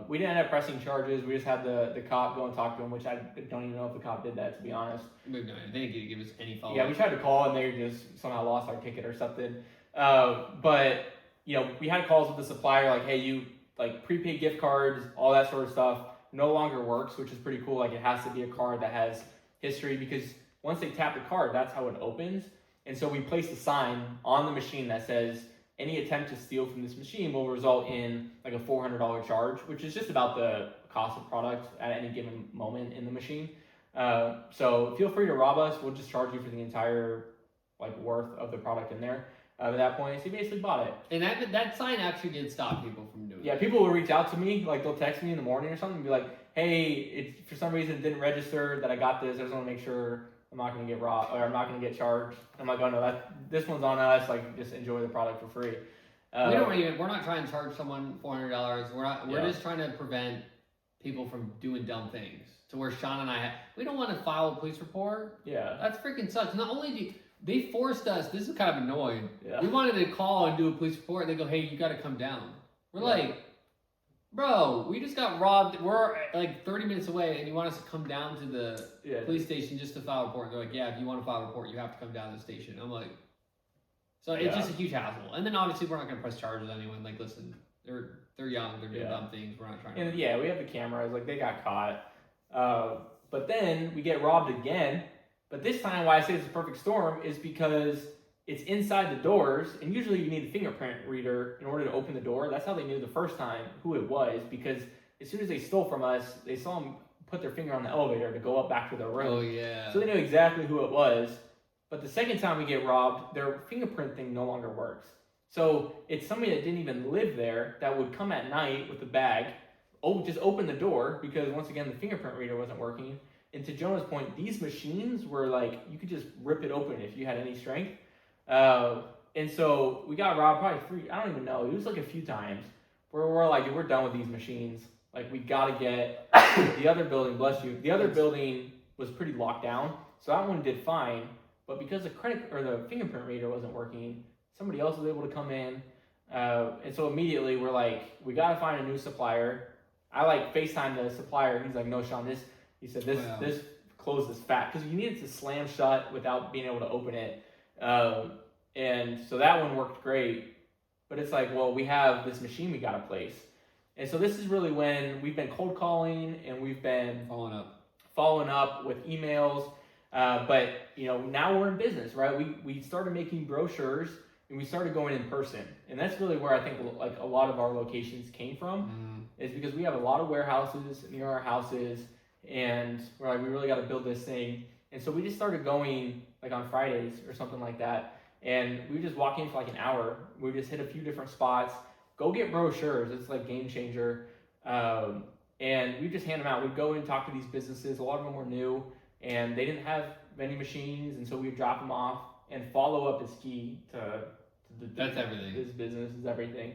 We didn't end up pressing charges. We just had the cop go and talk to him, which I don't even know if the cop did that, to be honest. No, they didn't give us any follow-up. Yeah, we tried to call and they just somehow lost our ticket or something. But you know, we had calls with the supplier like, hey, you like prepaid gift cards, all that sort of stuff no longer works, which is pretty cool. Like it has to be a card that has history because once they tap the card, that's how it opens. And so we placed a sign on the machine that says any attempt to steal from this machine will result in like a $400 charge, which is just about the cost of product at any given moment in the machine. So feel free to rob us. We'll just charge you for the entire like worth of the product in there. At that point, so he basically bought it. And that sign actually did stop people from doing it. Yeah, people will reach out to me, like they'll text me in the morning or something and be like, hey, it for some reason it didn't register that I got this. I just want to make sure I'm not going to get robbed or I'm not going to get charged. I'm like, oh no, this one's on us. Like, just enjoy the product for free. We're not trying to charge someone $400. We're just trying to prevent people from doing dumb things. To where Sean and I, we don't want to file a police report. Yeah. That's freaking sucks. Not only do they forced us, this is kind of annoying. Yeah. We wanted to call and do a police report, and they go, hey, you got to come down. We're like, bro, we just got robbed. We're like 30 minutes away, and you want us to come down to the police station just to file a report. And they're like, yeah, if you want to file a report, you have to come down to the station. I'm like, so it's just a huge hassle. And then obviously we're not going to press charges on anyone. Like, listen, they're young, they're doing dumb things. We're not trying to. And we have the cameras. Like, they got caught. But then we get robbed again. But this time, why I say it's a perfect storm is because it's inside the doors, and usually you need a fingerprint reader in order to open the door. That's how they knew the first time who it was, because as soon as they stole from us, they saw them put their finger on the elevator to go up back to their room. Oh, yeah. So they knew exactly who it was. But the second time we get robbed, their fingerprint thing no longer works. So it's somebody that didn't even live there that would come at night with a bag, just open the door, because once again, the fingerprint reader wasn't working. And to Jonah's point, these machines were like, you could just rip it open if you had any strength. And so we got robbed probably I don't even know. It was like a few times where we're like, we're done with these machines. Like, we got to get the other building, bless you. The other building was pretty locked down. So that one did fine. But because the fingerprint reader wasn't working, somebody else was able to come in. And so immediately we're like, we got to find a new supplier. I like FaceTime the supplier. He's like, no, Sean, this closed is fat, because you need it to slam shut without being able to open it. And so that one worked great. But it's like, well, we have this machine we got to place. And so this is really when we've been cold calling and we've been following up with emails. But now we're in business, right? We started making brochures and we started going in person. And that's really where I think like a lot of our locations came from, is because we have a lot of warehouses near our houses, and we're like, we really got to build this thing. And so we just started going like on Fridays or something like that. And we would just walk in for like an hour. We would just hit a few different spots, go get brochures. It's like game changer. And we just hand them out. We'd go and talk to these businesses. A lot of them were new and they didn't have vending machines. And so we'd drop them off, and follow up is key to that's everything. This business is everything.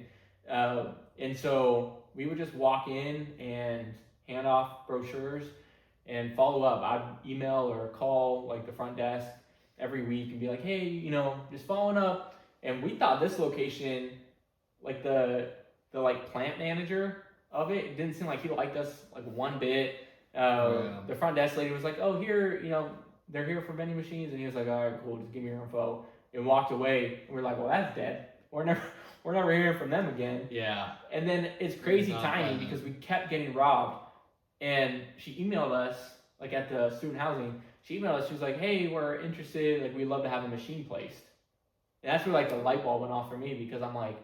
And so we would just walk in and hand off brochures and follow up. I'd email or call like the front desk every week and be like, hey, just following up. And we thought this location like the like plant manager of it didn't seem like he liked us like one bit. The front desk lady was like, "Oh, here, they're here for vending machines," and he was like, "All right, cool, just give me your info," and walked away. And we're like, "Well, that's dead. We're never hearing from them again." Yeah. And then it's crazy timing because we kept getting robbed, and she emailed us like at the student housing. She emailed us. She was like, "Hey, we're interested. Like, we'd love to have a machine placed." And that's where like the light bulb went off for me because I'm like,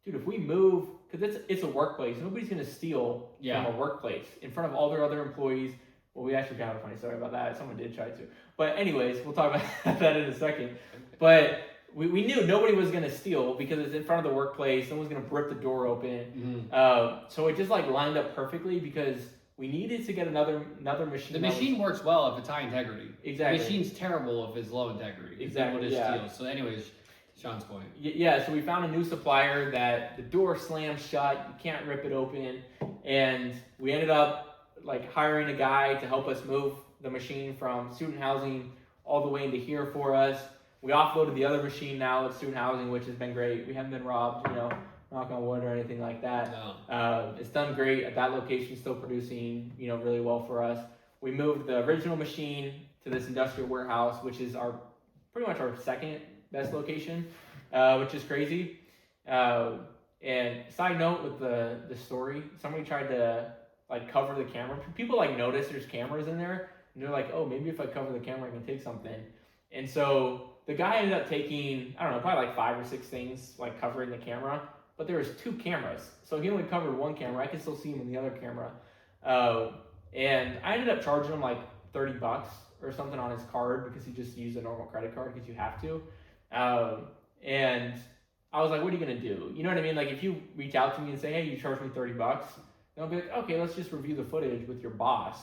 dude, if we move, because it's a workplace, nobody's gonna steal from a workplace in front of all their other employees. Well, we actually got a funny story about that. Someone did try to, but anyways, we'll talk about that in a second. But we knew nobody was gonna steal because it's in front of the workplace. Someone's gonna rip the door open. So it just like lined up perfectly because we needed to get another machine. The machine works well if it's high integrity. Exactly. The machine's terrible if it's low integrity. Exactly. Steal. So, anyways, Sean's point. Yeah, so we found a new supplier that the door slams shut, you can't rip it open, and we ended up like hiring a guy to help us move the machine from student housing all the way into here for us. We offloaded the other machine now at student housing, which has been great. We haven't been robbed, knock on wood or anything like that. No. It's done great at that location, still producing, really well for us. We moved the original machine to this industrial warehouse, which is pretty much our second best location, which is crazy. And side note with the story, somebody tried to like cover the camera. People like notice there's cameras in there, and they're like, "Oh, maybe if I cover the camera, I can take something." And so the guy ended up taking, I don't know, probably like 5 or 6 things like covering the camera, but there was 2 cameras, so he only covered one camera. I could still see him in the other camera, and I ended up charging him like $30 or something on his card because he just used a normal credit card because you have to. And I was like, "What are you gonna do?" You know what I mean? Like if you reach out to me and say, "Hey, you charged me $30," then I'll be like, "Okay, let's just review the footage with your boss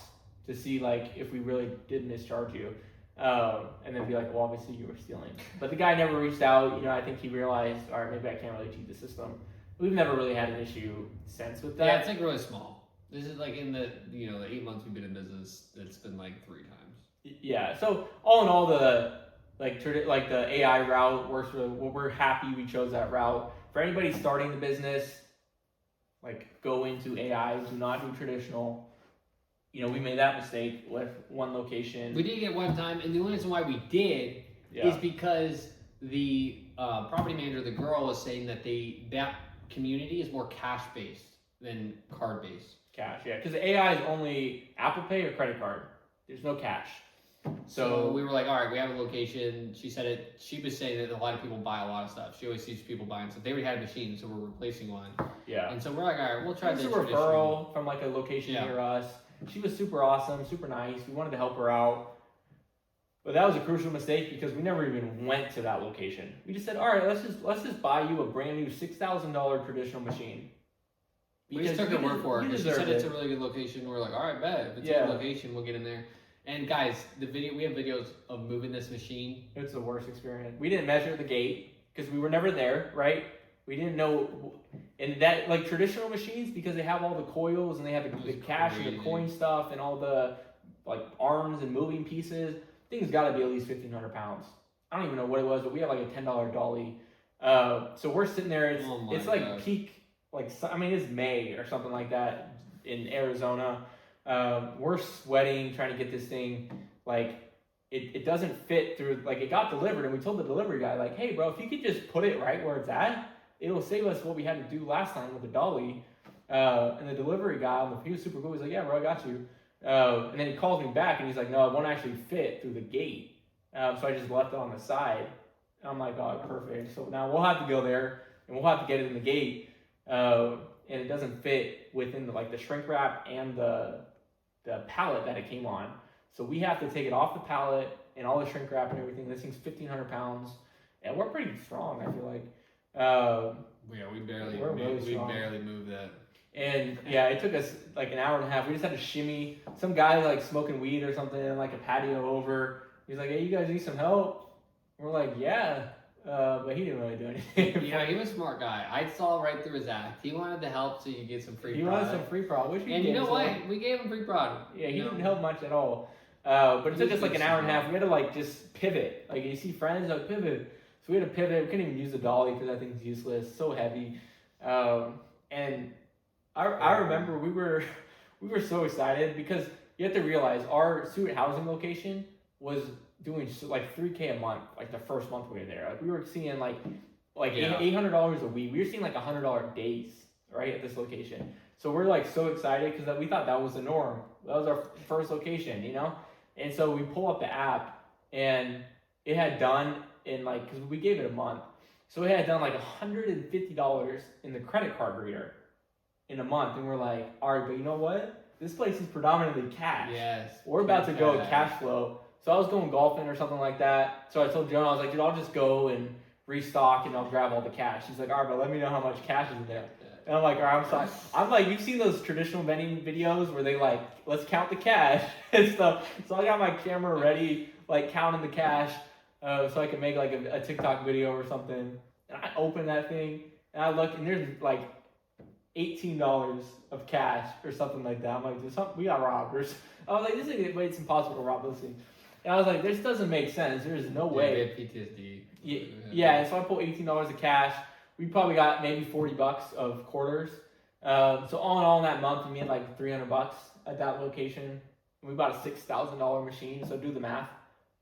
to see like if we really did mischarge you." And then be like, "Well, obviously you were stealing." But the guy never reached out. I think he realized, all right, maybe I can't really cheat the system. We've never really had an issue since with that. Yeah, it's like really small. This is like in the the 8 months we've been in business, it's been like 3 times. Yeah. So all in all, the the AI route works really well. We're happy we chose that route. For anybody starting the business, like go into AI. Do not do traditional. We made that mistake with one location. We did get one time, and the only reason why we did is because the property manager, the girl, is saying that that community is more cash based than card based. Cash, yeah, because the AI is only Apple Pay or credit card. There's no cash. So we were like, all right, we have a location. She said it. She was saying that a lot of people buy a lot of stuff. She always sees people buying stuff. They already had a machine, so we're replacing one. Yeah. And so we're like, all right, we'll try this. It's a referral from like a location near us. She was super awesome, super nice. We wanted to help her out. But that was a crucial mistake because we never even went to that location. We just said, all right, let's just buy you a brand new $6,000 traditional machine. We just took her word for it because she said it's a really good location. We're like, all right, bet. If it's a good location, we'll get in there. And guys, we have videos of moving this machine. It's the worst experience. We didn't measure the gate because we were never there, right? We didn't know, and that like traditional machines, because they have all the coils and they have the cash and the coin stuff and all the like arms and moving pieces. Thing's got to be at least 1,500 pounds. I don't even know what it was, but we have like a $10 dolly. So we're sitting there. It's like peak, it's May or something like that in Arizona. We're sweating trying to get this thing it doesn't fit through. Like it got delivered, and we told the delivery guy like, "Hey, bro, if you could just put it right where it's at, it'll save us what we had to do last time with the dolly." And the delivery guy, he was super cool. He's like, "Yeah, bro, I got you." And then he calls me back, and he's like, "No, it won't actually fit through the gate." So I just left it on the side. And I'm like, "Oh, perfect." So now we'll have to go there, and we'll have to get it in the gate. And it doesn't fit within the shrink wrap and the pallet that it came on. So we have to take it off the pallet and all the shrink wrap and everything. This thing's 1,500 pounds, and we're pretty strong, I feel like. We barely moved that. And yeah, it took us like an hour and a half. We just had to shimmy. Some guy like smoking weed or something in like a patio over. He's like, "Hey, you guys need some help?" We're like, "Yeah." But he didn't really do anything. Yeah, he was a smart guy. I saw right through his act. He wanted to help so you get some free product. He wanted some free product, which we and did. you know what? We gave him free product. Yeah, he didn't help much at all. But it took us like an hour and a half. We had to just pivot. You see friends, pivot. So we had to pivot. We couldn't even use the dolly because that thing's useless. So heavy. And I remember we were so excited because you have to realize our student housing location was doing like $3K a month, like the first month we were there. Like we were seeing like Yeah. $800 a week. We were seeing like $100 days, right, at this location. So we're like so excited because we thought that was the norm. That was our first location, you know. And so we pull up the app, and it had done in like, because we gave it a month, so it had done like $150 in the credit card reader in a month, and we're like, all right, but you know what? This place is predominantly cash. Yes. We're about to go cash. cash flow. So I was going golfing or something like that. So I told Jonah, I was like, dude, I'll just go and restock and I'll grab all the cash. He's like, all right, but let me know how much cash is in there. And I'm like, all right, I'm sorry. I'm like, you've seen those traditional vending videos where they like, let's count the cash and stuff. So I got my camera ready, like counting the cash, so I can make like a TikTok video or something. And I open that thing and I look, and there's like $18 of cash or something like that. I'm like, we got robbed. I was like, it's impossible to rob this thing. And I was like, this doesn't make sense. There's no way. PTSD. Yeah, and so I pulled $18 of cash. We probably got maybe $40 of quarters. So all in all, in that month, we made like $300 at that location. We bought a $6,000 machine. So do the math,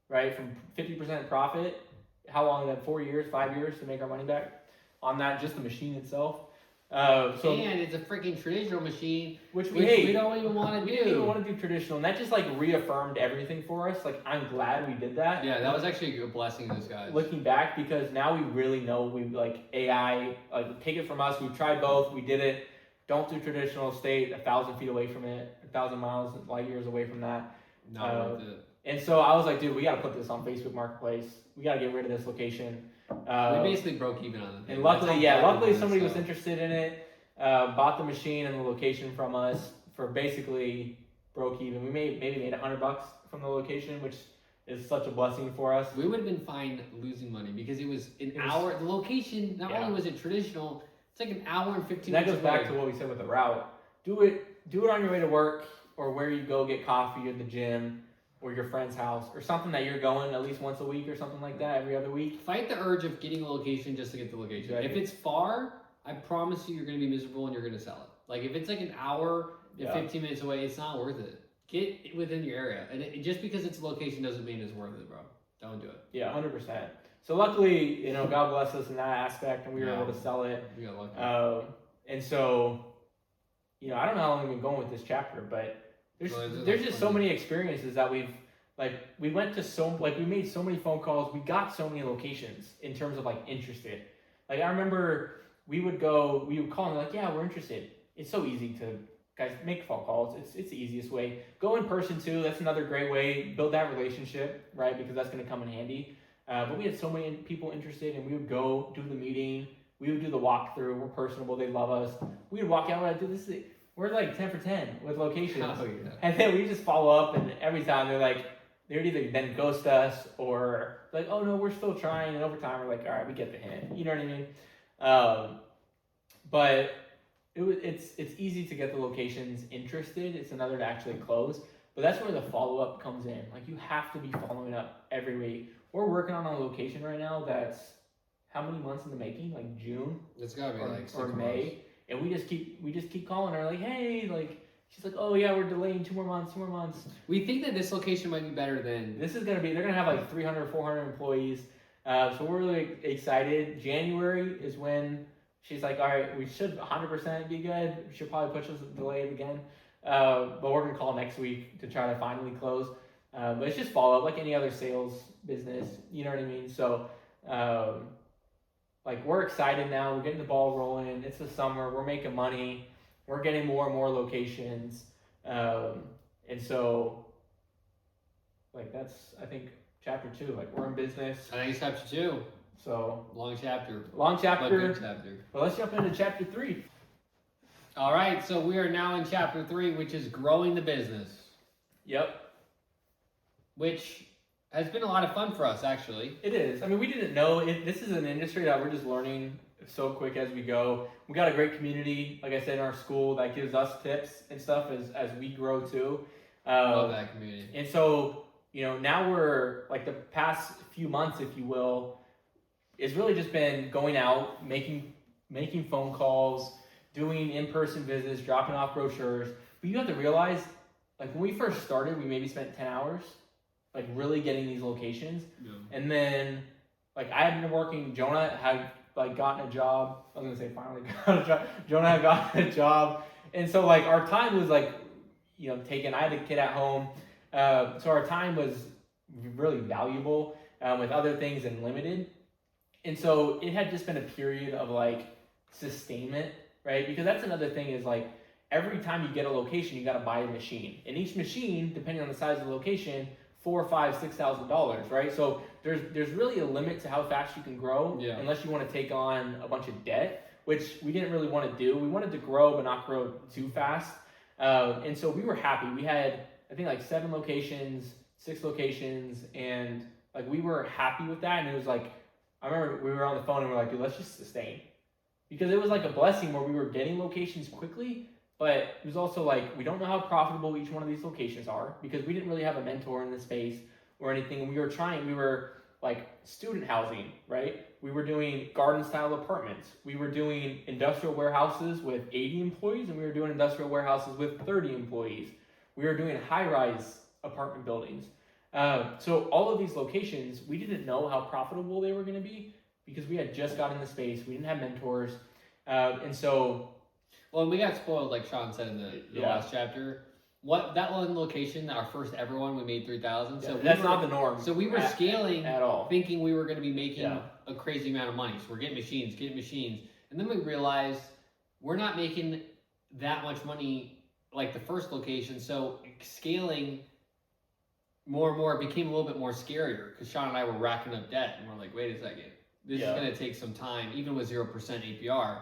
right? From 50% profit, how long? That 4 years, 5 years to make our money back on that, just the machine itself. And it's a freaking traditional machine, which we don't even want to do. We didn't even want to do traditional, and that just like reaffirmed everything for us. Like, I'm glad we did that. Yeah, that was actually a blessing in disguise. Looking back, because now we really know we like AI. Like, take it from us. We've tried both. We did it. Don't do traditional. Stay 1,000 feet away from it. 1,000 miles, light years away from that. Not worth it. And so I was like, dude, we got to put this on Facebook Marketplace. We got to get rid of this location. We basically broke even on it. And luckily somebody was interested in it, bought the machine and the location from us for basically broke even. We maybe made $100 from the location, which is such a blessing for us. We would have been fine losing money because it was an hour. The location, not only was it traditional, it's like an hour and 15 minutes. That goes back to what we said with the route. Do it on your way to work, or where you go get coffee at the gym, or your friend's house, or something that you're going at least once a week or something like that, every other week. Fight the urge of getting a location just to get the location. Exactly. If it's far, I promise you're going to be miserable and you're going to sell it. Like, if it's like an hour and 15 minutes away, it's not worth it. Get it within your area. And just because it's a location doesn't mean it's worth it, bro. Don't do it. Yeah, 100%. So luckily, God bless us in that aspect, and we were able to sell it. We got lucky. And so, I don't know how long we've been going with this chapter, but there's just so many experiences that we made so many phone calls, we got so many locations in terms of like interested. Like, I remember we would call and like, yeah, we're interested. It's so easy to, guys, make phone calls. It's the easiest way. Go in person too. That's another great way. Build that relationship, right? Because that's going to come in handy. But we had so many people interested, and we would go do the meeting. We would do the walkthrough. We're personable. They love us. We would walk out and do this. We're like 10 for 10 with locations. Oh, yeah. And then we just follow up, and every time they would either then ghost us or like, oh no, we're still trying. And over time, we're like, all right, we get the hint. You know what I mean? But it's easy to get the locations interested. It's another to actually close. But that's where the follow up comes in. Like, you have to be following up every week. We're working on a location right now that's how many months in the making? Like June? It's gotta be like 6 or May. months. And we just keep calling her like, hey, like, she's like, oh yeah, we're delaying 2 more months. We think that this location might be better than This is they're gonna have like 300, 400 employees. So we're really excited. January is when she's like, all right, we should 100% be good. We should probably push us delay it again. But we're gonna call next week to try to finally close. But it's just follow up like any other sales business. You know what I mean? So, we're excited now. We're getting the ball rolling. It's the summer. We're making money. We're getting more and more locations. And so, that's, I think, chapter 2. We're in business. I think it's chapter 2. So Long chapter. But good chapter. Well, let's jump into chapter 3. All right, so we are now in chapter 3, which is growing the business. Yep. Which has been a lot of fun for us, actually. It is. I mean, we didn't know this is an industry that we're just learning so quick as we go. We got a great community, like I said, in our school that gives us tips and stuff as we grow too. Love that community. And so, now we're the past few months, if you will, it's really just been going out, making making phone calls, doing in-person visits, dropping off brochures. But you have to realize, like when we first started, we maybe spent 10 hours, like really getting these locations. Yeah. And then, like I had been working, Jonah had like gotten a job. I was gonna say finally got a job. Jonah had gotten a job. And so like our time was like, taken. I had a kid at home. So our time was really valuable with other things and limited. And so it had just been a period of like sustainment, right? Because that's another thing is like every time you get a location, you got to buy a machine. And each machine, depending on the size of the location, $4,000, $5,000, $6,000, right? So there's really a limit to how fast you can grow unless you want to take on a bunch of debt, which we didn't really want to do. We wanted to grow, but not grow too fast. And so we were happy. We had, I think, like 7 locations, 6 locations, and like we were happy with that. And it was like, I remember we were on the phone and we were like, dude, let's just sustain. Because it was like a blessing where we were getting locations quickly, but it was also like, we don't know how profitable each one of these locations are because we didn't really have a mentor in the space or anything. We were like student housing, right? We were doing garden style apartments. We were doing industrial warehouses with 80 employees and we were doing industrial warehouses with 30 employees. We were doing high-rise apartment buildings. So all of these locations, we didn't know how profitable they were going to be because we had just got in the space. We didn't have mentors. And so... Well, we got spoiled, like Sean said in the last chapter. That one location, our first ever one, we made 3,000. So that's not the norm. So we were scaling at all, thinking we were going to be making a crazy amount of money. So we're getting machines, and then we realized we're not making that much money like the first location. So scaling more and more became a little bit more scarier because Sean and I were racking up debt, and we're like, wait a second, this is going to take some time, even with 0% APR,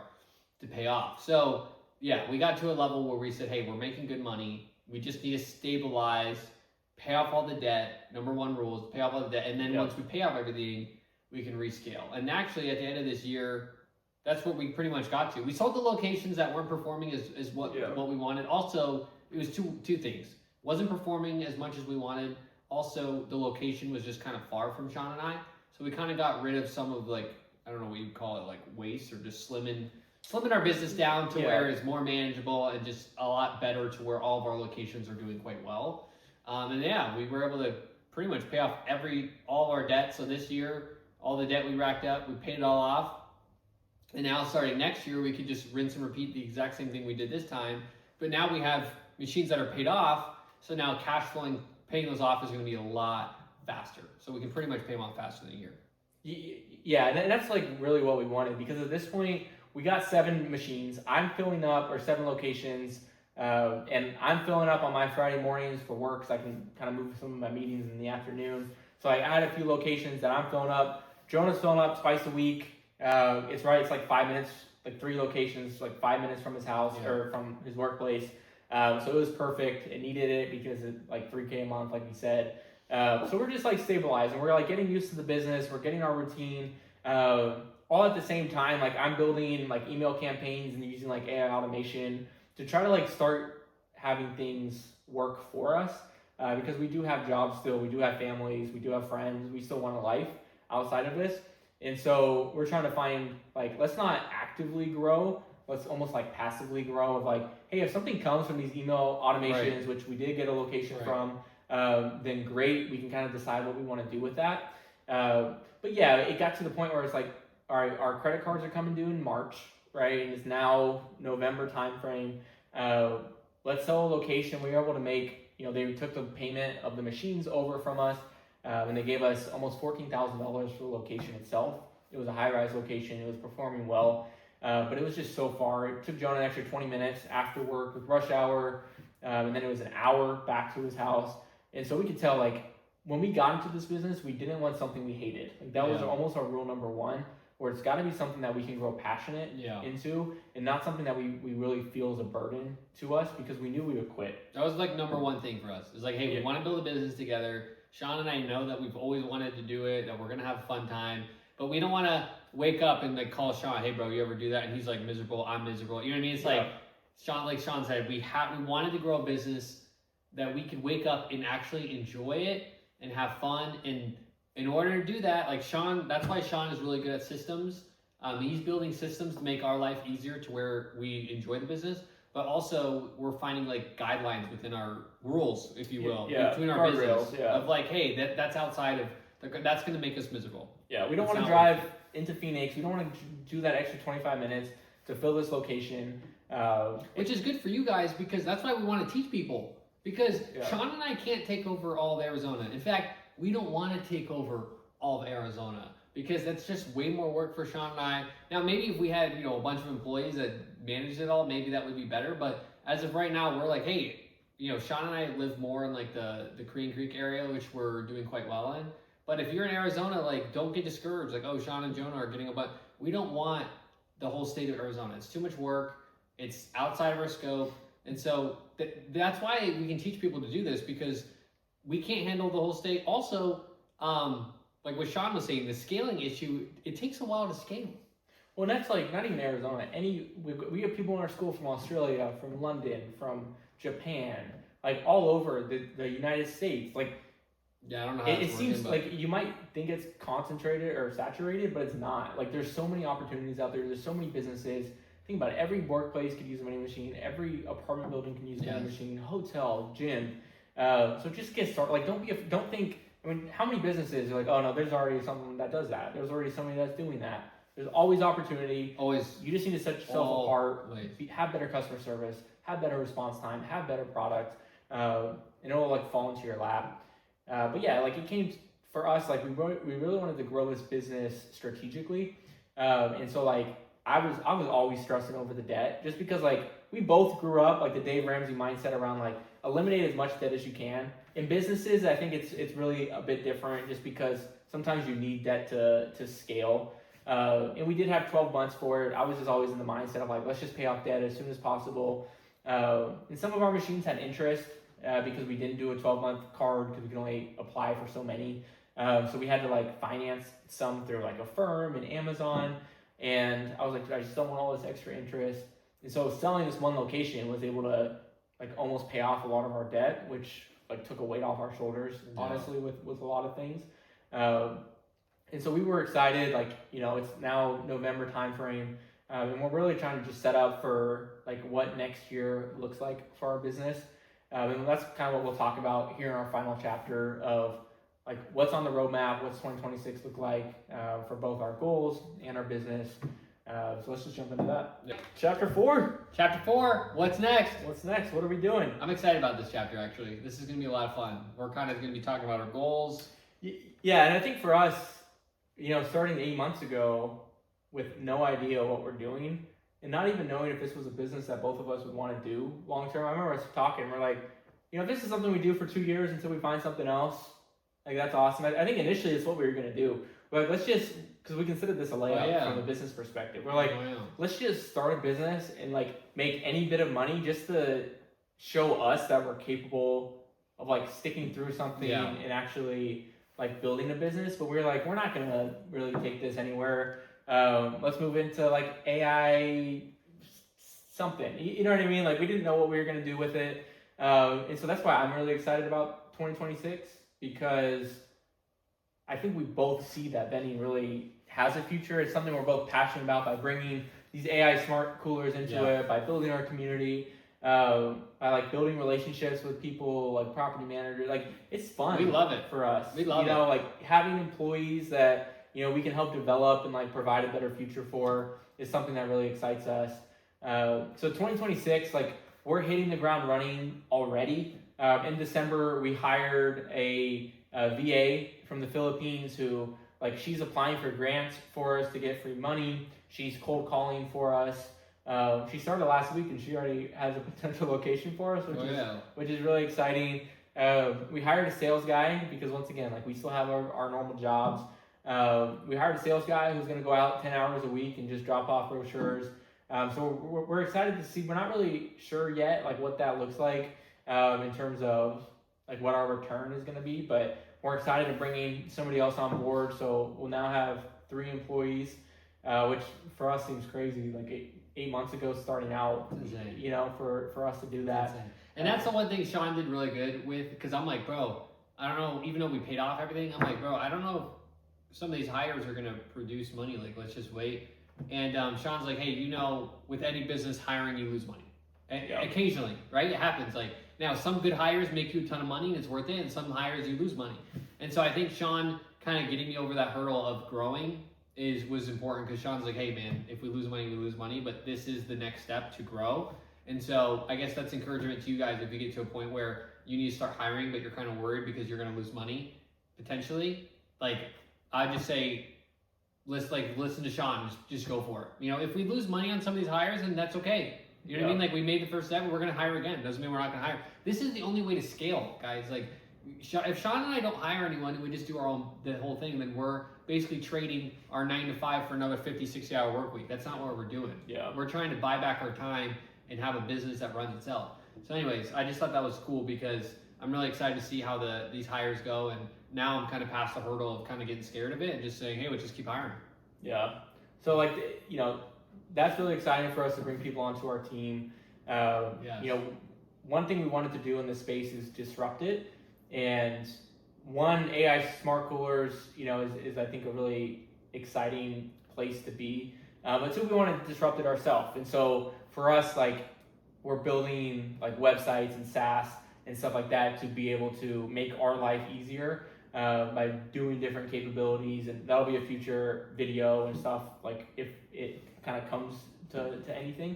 to pay off. So we got to a level where we said, hey, we're making good money. We just need to stabilize, pay off all the debt. Number one rule is pay off all the debt. And then once we pay off everything, we can rescale. And actually, at the end of this year, that's what we pretty much got to. We sold the locations that weren't performing as what we wanted. Also, it was two things. Wasn't performing as much as we wanted. Also, the location was just kind of far from Sean and I. So we kind of got rid of some of like, I don't know what you'd call it, like waste or just slimming our business down to where it's more manageable and just a lot better to where all of our locations are doing quite well. We were able to pretty much pay off all of our debt. So this year, all the debt we racked up, we paid it all off. And now starting next year, we could just rinse and repeat the exact same thing we did this time. But now we have machines that are paid off. So now cash flowing, paying those off is going to be a lot faster. So we can pretty much pay them off faster than a year. Yeah, and that's like really what we wanted because at this point, we got 7 machines. I'm filling up, or 7 locations, and I'm filling up on my Friday mornings for work so I can kind of move some of my meetings in the afternoon. So I had a few locations that I'm filling up. Jonah's filling up twice a week. It's like 5 minutes, like 3 locations, like 5 minutes from his house or from his workplace. So it was perfect. It needed it because it's like $3K a month, like we said. So we're just like stabilizing. We're like getting used to the business. We're getting our routine. All at the same time, like I'm building like email campaigns and using like AI automation to try to like start having things work for us because we do have jobs still, we do have families, we do have friends, we still want a life outside of this. And so we're trying to find like, let's not actively grow, let's almost like passively grow of like, hey, if something comes from these email automations, which we did get a location from, then great, we can kind of decide what we want to do with that. But yeah, it got to the point where it's like, all right, our credit cards are coming due in March, right? And it's now November timeframe. Let's sell a location. We were able to make, they took the payment of the machines over from us, and they gave us almost $14,000 for the location itself. It was a high-rise location. It was performing well, but it was just so far. It took Jonah an extra 20 minutes after work with rush hour, and then it was an hour back to his house. And so we could tell, like, when we got into this business, we didn't want something we hated. Like that was almost our rule number one. Where it's got to be something that we can grow passionate into and not something that we really feel is a burden to us because we knew we would quit. That was like number one thing for us. It's like, hey, we want to build a business together. Sean and I know that we've always wanted to do it, that we're going to have a fun time, but we don't want to wake up and like call Sean, hey bro, you ever do that? And he's like miserable, I'm miserable. You know what I mean? It's like Sean said, we wanted to grow a business that we could wake up and actually enjoy it and have fun. And in order to do that, like Sean, that's why Sean is really good at systems. He's building systems to make our life easier to where we enjoy the business, but also we're finding like guidelines within our rules, if you will, between our business of like, hey, that's outside of that's going to make us miserable. Yeah, we don't want to drive into Phoenix. We don't want to do that extra 25 minutes to fill this location. Which is good for you guys because that's why we want to teach people. Because Sean and I can't take over all of Arizona. In fact, we don't want to take over all of Arizona because that's just way more work for Sean and I. Now, maybe if we had, a bunch of employees that managed it all, maybe that would be better. But as of right now, we're like, hey, Sean and I live more in like the Korean Creek area, which we're doing quite well in. But if you're in Arizona, like, don't get discouraged. Like, oh, Sean and Jonah are getting we don't want the whole state of Arizona. It's too much work. It's outside of our scope. And so that's why we can teach people to do this because we can't handle the whole state. Also, like what Sean was saying, the scaling issue, it takes a while to scale. Well, that's like not even Arizona. We have people in our school from Australia, from London, from Japan, like all over the United States. Like, yeah, I don't know how it seems like you might think it's concentrated or saturated, but it's not. Like, there's so many opportunities out there. There's so many businesses. Think about it. Every workplace could use a vending machine. Every apartment building can use a vending machine. Hotel, gym. So just get started. Like, don't think. I mean, how many businesses are like, oh no, there's already someone that does that. There's already somebody that's doing that. There's always opportunity. Always. You just need to set yourself apart. Have better customer service. Have better response time. Have better product. And it will like fall into your lap. But yeah, like it came for us. Like we really wanted to grow this business strategically. And so like. I was always stressing over the debt just because like we both grew up like the Dave Ramsey mindset around like eliminate as much debt as you can. In businesses, I think it's really a bit different just because sometimes you need debt to scale. And we did have 12 months for it. I was just always in the mindset of like, let's just pay off debt as soon as possible. And some of our machines had interest because we didn't do a 12-month card because we could only apply for so many. So we had to like finance some through like a firm and Amazon. And I was like, I just don't want all this extra interest. And so selling this one location was able to like almost pay off a lot of our debt, which like took a weight off our shoulders, honestly, with a lot of things. And so we were excited, like, it's now November timeframe. And we're really trying to just set up for like what next year looks like for our business. And that's kind of what we'll talk about here in our final chapter of like what's on the roadmap, what's 2026 look like for both our goals and our business. So let's just jump into that. Yeah. Chapter 4. Chapter 4. What's next? What's next? What are we doing? I'm excited about this chapter, actually. This is going to be a lot of fun. We're kind of going to be talking about our goals. Yeah, and I think for us, starting 8 months ago with no idea what we're doing and not even knowing if this was a business that both of us would want to do long term. I remember us talking, we're like, this is something we do for 2 years until we find something else. Like, that's awesome. I think initially it's what we were going to do. But like, let's just, because we considered this a layup from the business perspective. We're like, let's just start a business and like make any bit of money just to show us that we're capable of like sticking through something and actually like building a business. But we're like, we're not going to really take this anywhere. Let's move into like AI something. You know what I mean? Like, we didn't know what we were going to do with it. And so that's why I'm really excited about 2026. Because I think we both see that vending really has a future. It's something we're both passionate about by bringing these AI smart coolers into it, by building our community, by like building relationships with people like property managers. Like, it's fun. We love it. For us. We love it. Like having employees that, we can help develop and like provide a better future for is something that really excites us. So 2026, like we're hitting the ground running already. In December, we hired a VA from the Philippines who, like, she's applying for grants for us to get free money. She's cold calling for us. She started last week and she already has a potential location for us, which is really exciting. We hired a sales guy because, once again, like, we still have our normal jobs. We hired a sales guy who's going to go out 10 hours a week and just drop off brochures. So we're excited to see. We're not really sure yet, like, what that looks like. In terms of like what our return is going to be, but we're excited to bringing somebody else on board. So we'll now have 3 employees, which for us seems crazy. Like 8 months ago, starting out, for us to do that. And that's the one thing Sean did really good with, because I'm like, bro, I don't know. Even though we paid off everything, I'm like, bro, I don't know if some of these hires are going to produce money. Like, let's just wait. And Sean's like, hey, with any business hiring, you lose money. Yeah. Occasionally, right? It happens. Like now, some good hires make you a ton of money and it's worth it, and some hires you lose money. And so I think Sean kind of getting me over that hurdle of growing was important, because Sean's like, hey man, if we lose money, we lose money, but this is the next step to grow. And so I guess that's encouragement to you guys if you get to a point where you need to start hiring, but you're kind of worried because you're going to lose money potentially. Like I just say, listen to Sean, just go for it. If we lose money on some of these hires, then that's okay. You know what I mean? Like we made the first step, we're going to hire again. Doesn't mean we're not going to hire. This is the only way to scale, guys. Like if Sean and I don't hire anyone and we just do the whole thing, then we're basically trading our 9 to 5 for another 50, 60 hour work week. That's not what we're doing. Yeah. We're trying to buy back our time and have a business that runs itself. So anyways, I just thought that was cool because I'm really excited to see how these hires go. And now I'm kind of past the hurdle of kind of getting scared of it and just saying, hey, let's just keep hiring. Yeah. So that's really exciting for us to bring people onto our team. Yes. One thing we wanted to do in this space is disrupt it. And one, AI smart coolers, is I think a really exciting place to be. But two, we want to disrupt it ourselves. And so for us, we're building websites and SaaS and stuff like that to be able to make our life easier by doing different capabilities. And that'll be a future video and stuff, if it kind of comes to anything.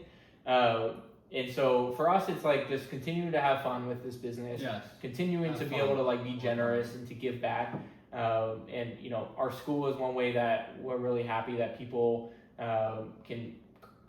And so for us, it's just continuing to have fun with this business, yes. Continuing to be able to be generous and to give back. And our school is one way that we're really happy that people can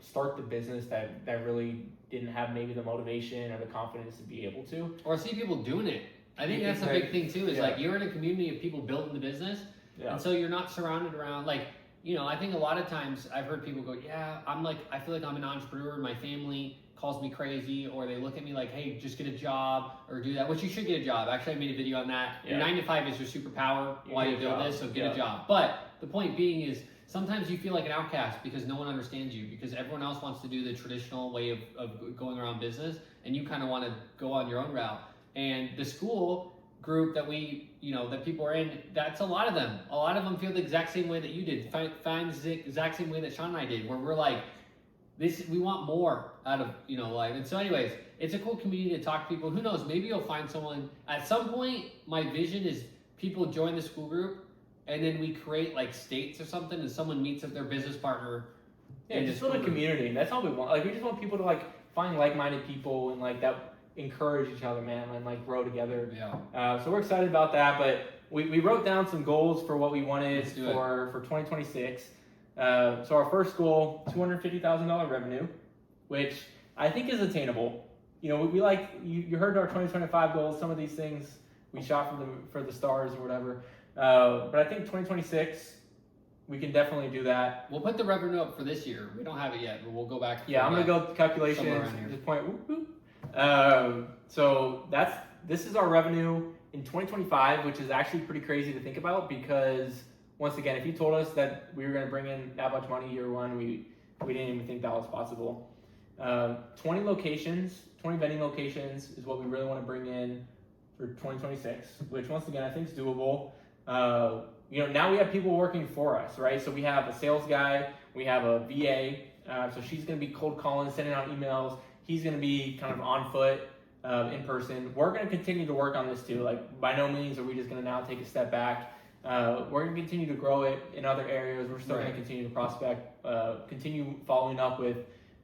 start the business that really didn't have maybe the motivation or the confidence to be able to. Or see people doing it. I think that's a big thing too, is you're in a community of people building the business. Yeah. And so you're not surrounded around I think a lot of times I've heard people go, yeah, I feel like I'm an entrepreneur and my family calls me crazy, or they look at me like, hey, just get a job or do that, which you should get a job. Actually, I made a video on that. Yeah. Your 9 to 5 is your superpower while you build this, so get a job. But the point being is sometimes you feel like an outcast because no one understands you, because everyone else wants to do the traditional way of going around business, and you kind of want to go on your own route. And the school group that that people are in, that's a lot of them. A lot of them feel the exact same way that you did. Find the exact same way that Sean and I did, where we're like, we want more out of life. And so anyways, it's a cool community to talk to people. Who knows, maybe you'll find someone at some point. My vision is people join the school group and then we create states or something, and someone meets up their business partner. Yeah, just build a community, and that's all we want. We just want people to find like-minded people and that encourage each other, man, and grow together. Yeah. So we're excited about that, but we wrote down some goals for what we wanted for 2026. So our first goal, $250,000 revenue, which I think is attainable. We you heard our 2025 goals. Some of these things we shot for the stars or whatever. But I think 2026, we can definitely do that. We'll put the revenue up for this year. We don't have it yet, but we'll go back. Yeah, I'm gonna go calculations at this point. Whoop, whoop. So this is our revenue in 2025, which is actually pretty crazy to think about, because once again, if you told us that we were gonna bring in that much money year one, we didn't even think that was possible. 20 locations, 20 vending locations is what we really want to bring in for 2026, which once again I think is doable. Now we have people working for us, right? So we have a sales guy, we have a VA, so she's going to be cold calling, sending out emails. He's going to be kind of on foot, in person. We're going to continue to work on this too. By no means are we just going to now take a step back. We're going to continue to grow it in other areas. We're still going to continue to prospect, continue following up with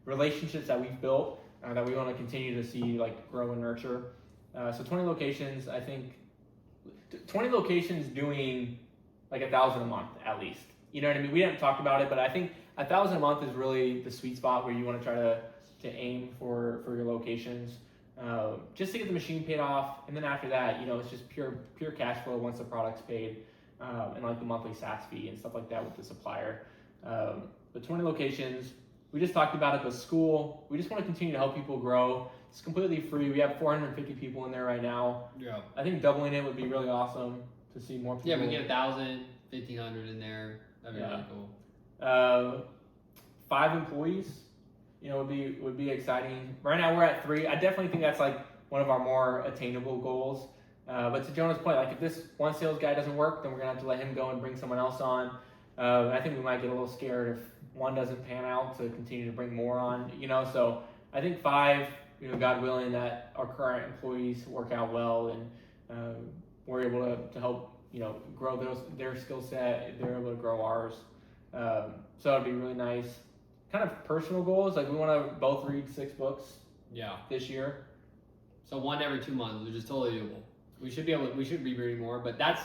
relationships that we've built, that we want to continue to see grow and nurture. So 20 locations, I think 20 locations doing 1,000 a month at least. You know what I mean? We haven't talked about it, but I think 1,000 a month is really the sweet spot where you want to try to aim for your locations, just to get the machine paid off. And then after that, it's just pure cash flow once the product's paid, and the monthly SaaS fee and stuff like that with the supplier. But 20 locations, we just talked about it. The school, we just want to continue to help people grow. It's completely free. We have 450 people in there right now. Yeah. I think doubling it would be really awesome to see more people. Yeah, we get 1,000, 1,500 in there. That'd be really cool. 5 employees, would be exciting. Right now we're at 3. I definitely think that's one of our more attainable goals. But to Jonah's point, if this one sales guy doesn't work, then we're gonna have to let him go and bring someone else on. I think we might get a little scared if one doesn't pan out, to continue to bring more on. So I think 5, God willing, that our current employees work out well, and we're able to help grow their skill set. They're able to grow ours. So that'd be really nice. Kind of personal goals, like we want to both read 6 books this year. So 1 every 2 months, which is totally doable. We should be reading more, but that's,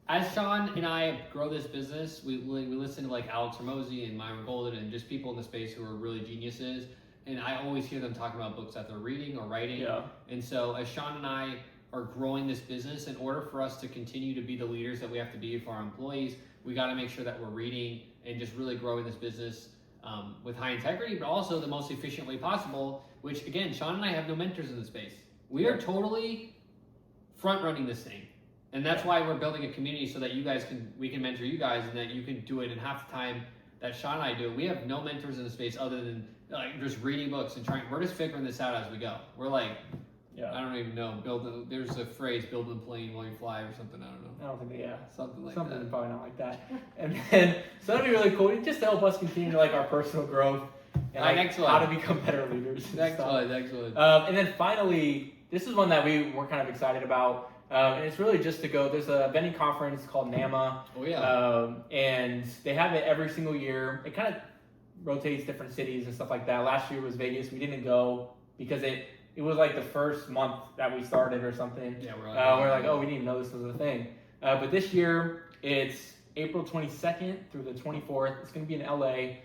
as Sean and I grow this business, we listen to like Alex Hormozy and Myron Golden and just people in the space who are really geniuses. And I always hear them talking about books that they're reading or writing. Yeah. And so as Sean and I are growing this business, in order for us to continue to be the leaders that we have to be for our employees, we got to make sure that we're reading and just really growing this business with high integrity, but also the most efficient way possible, which again, Sean and I have no mentors in the space. We are totally front running this thing. And that's why we're building a community, so that we can mentor you guys, and that you can do it in half the time that Sean and I do. We have no mentors in the space other than like just reading books and we're just figuring this out as we go. We're like, I don't even know, there's a phrase, build a plane while you fly or something, I don't know. I don't think, something like something that. Probably not like that. And then, so that'd be really cool, just to help us continue like our personal growth and like how to become better leaders. Excellent. And then finally, this is one that we're kind of excited about. And it's really just to go, there's a vending conference called NAMA. Oh yeah. And they have it every single year. It kind of rotates different cities and stuff like that. Last year was Vegas. We didn't go because it was like the first month that we started or something. Yeah, we're like, oh, we didn't even know this was a thing. But this year, it's April 22nd through the 24th. It's going to be in LA.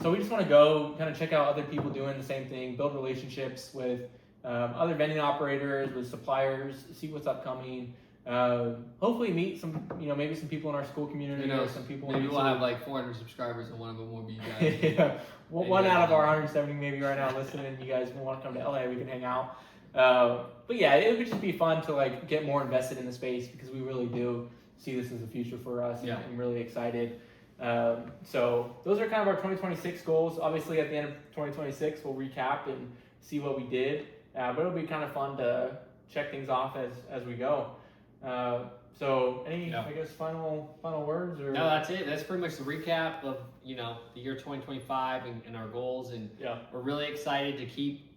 So we just want to go kind of check out other people doing the same thing, build relationships with other vending operators, with suppliers, see what's upcoming. Hopefully meet some, maybe some people in our school community, or some people. Maybe we'll have like 400 subscribers, and one of them will be you guys. Yeah, one out of our 170 maybe right now listening. You guys want to come to LA? We can hang out. But yeah, it would just be fun to like get more invested in the space, because we really do see this as a future for us. Yeah. I'm really excited. So those are kind of our 2026 goals. Obviously, at the end of 2026, we'll recap and see what we did. But it'll be kind of fun to check things off as we go. So any, I guess, final words? Or? No, that's it. That's pretty much the recap of, the year 2025 and our goals. And we're really excited to keep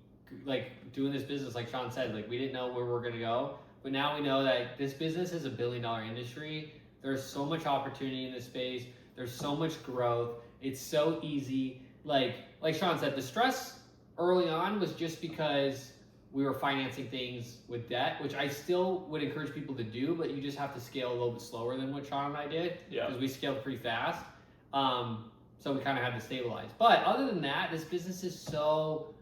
like doing this business. Like Sean said, like we didn't know where we're going to go, but now we know that this business is $1 billion industry. There's so much opportunity in this space. There's so much growth. It's so easy. Like Sean said, the stress early on was just because we were financing things with debt, which I still would encourage people to do, but you just have to scale a little bit slower than what Sean and I did, because we scaled pretty fast. So we kind of had to stabilize. But other than that, this business is so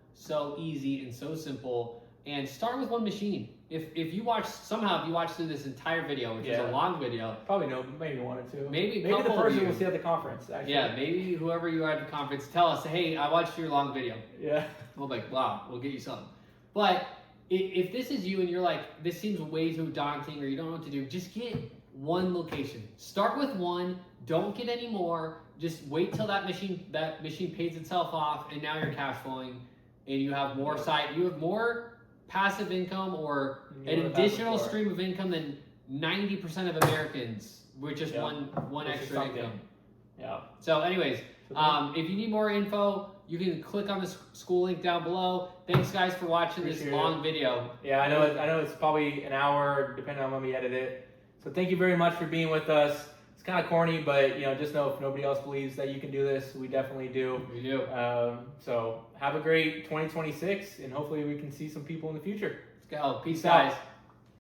easy and so simple. And start with one machine. If you watch through this entire video, which is a long video, probably maybe one or two. Maybe the person we'll see at the conference. Actually. Yeah, maybe whoever you are at the conference, tell us, hey, I watched your long video. Yeah. We'll be like, wow, we'll get you something. But if this is you and you're like, this seems way too daunting, or you don't know what to do, just get one location. Start with one. Don't get any more. Just wait till that machine pays itself off, and now you're cash flowing, and you have more you have more passive income, or an additional stream of income than 90% of Americans with just one extra income. Yeah. So anyways, if you need more info, you can click on the school link down below. Thanks guys for watching this long video. Yeah, I know it's probably an hour depending on when we edit it. So thank you very much for being with us. It's kind of corny, but just know if nobody else believes that you can do this, we definitely do. We do. So have a great 2026, and hopefully we can see some people in the future. Let's go. Peace guys.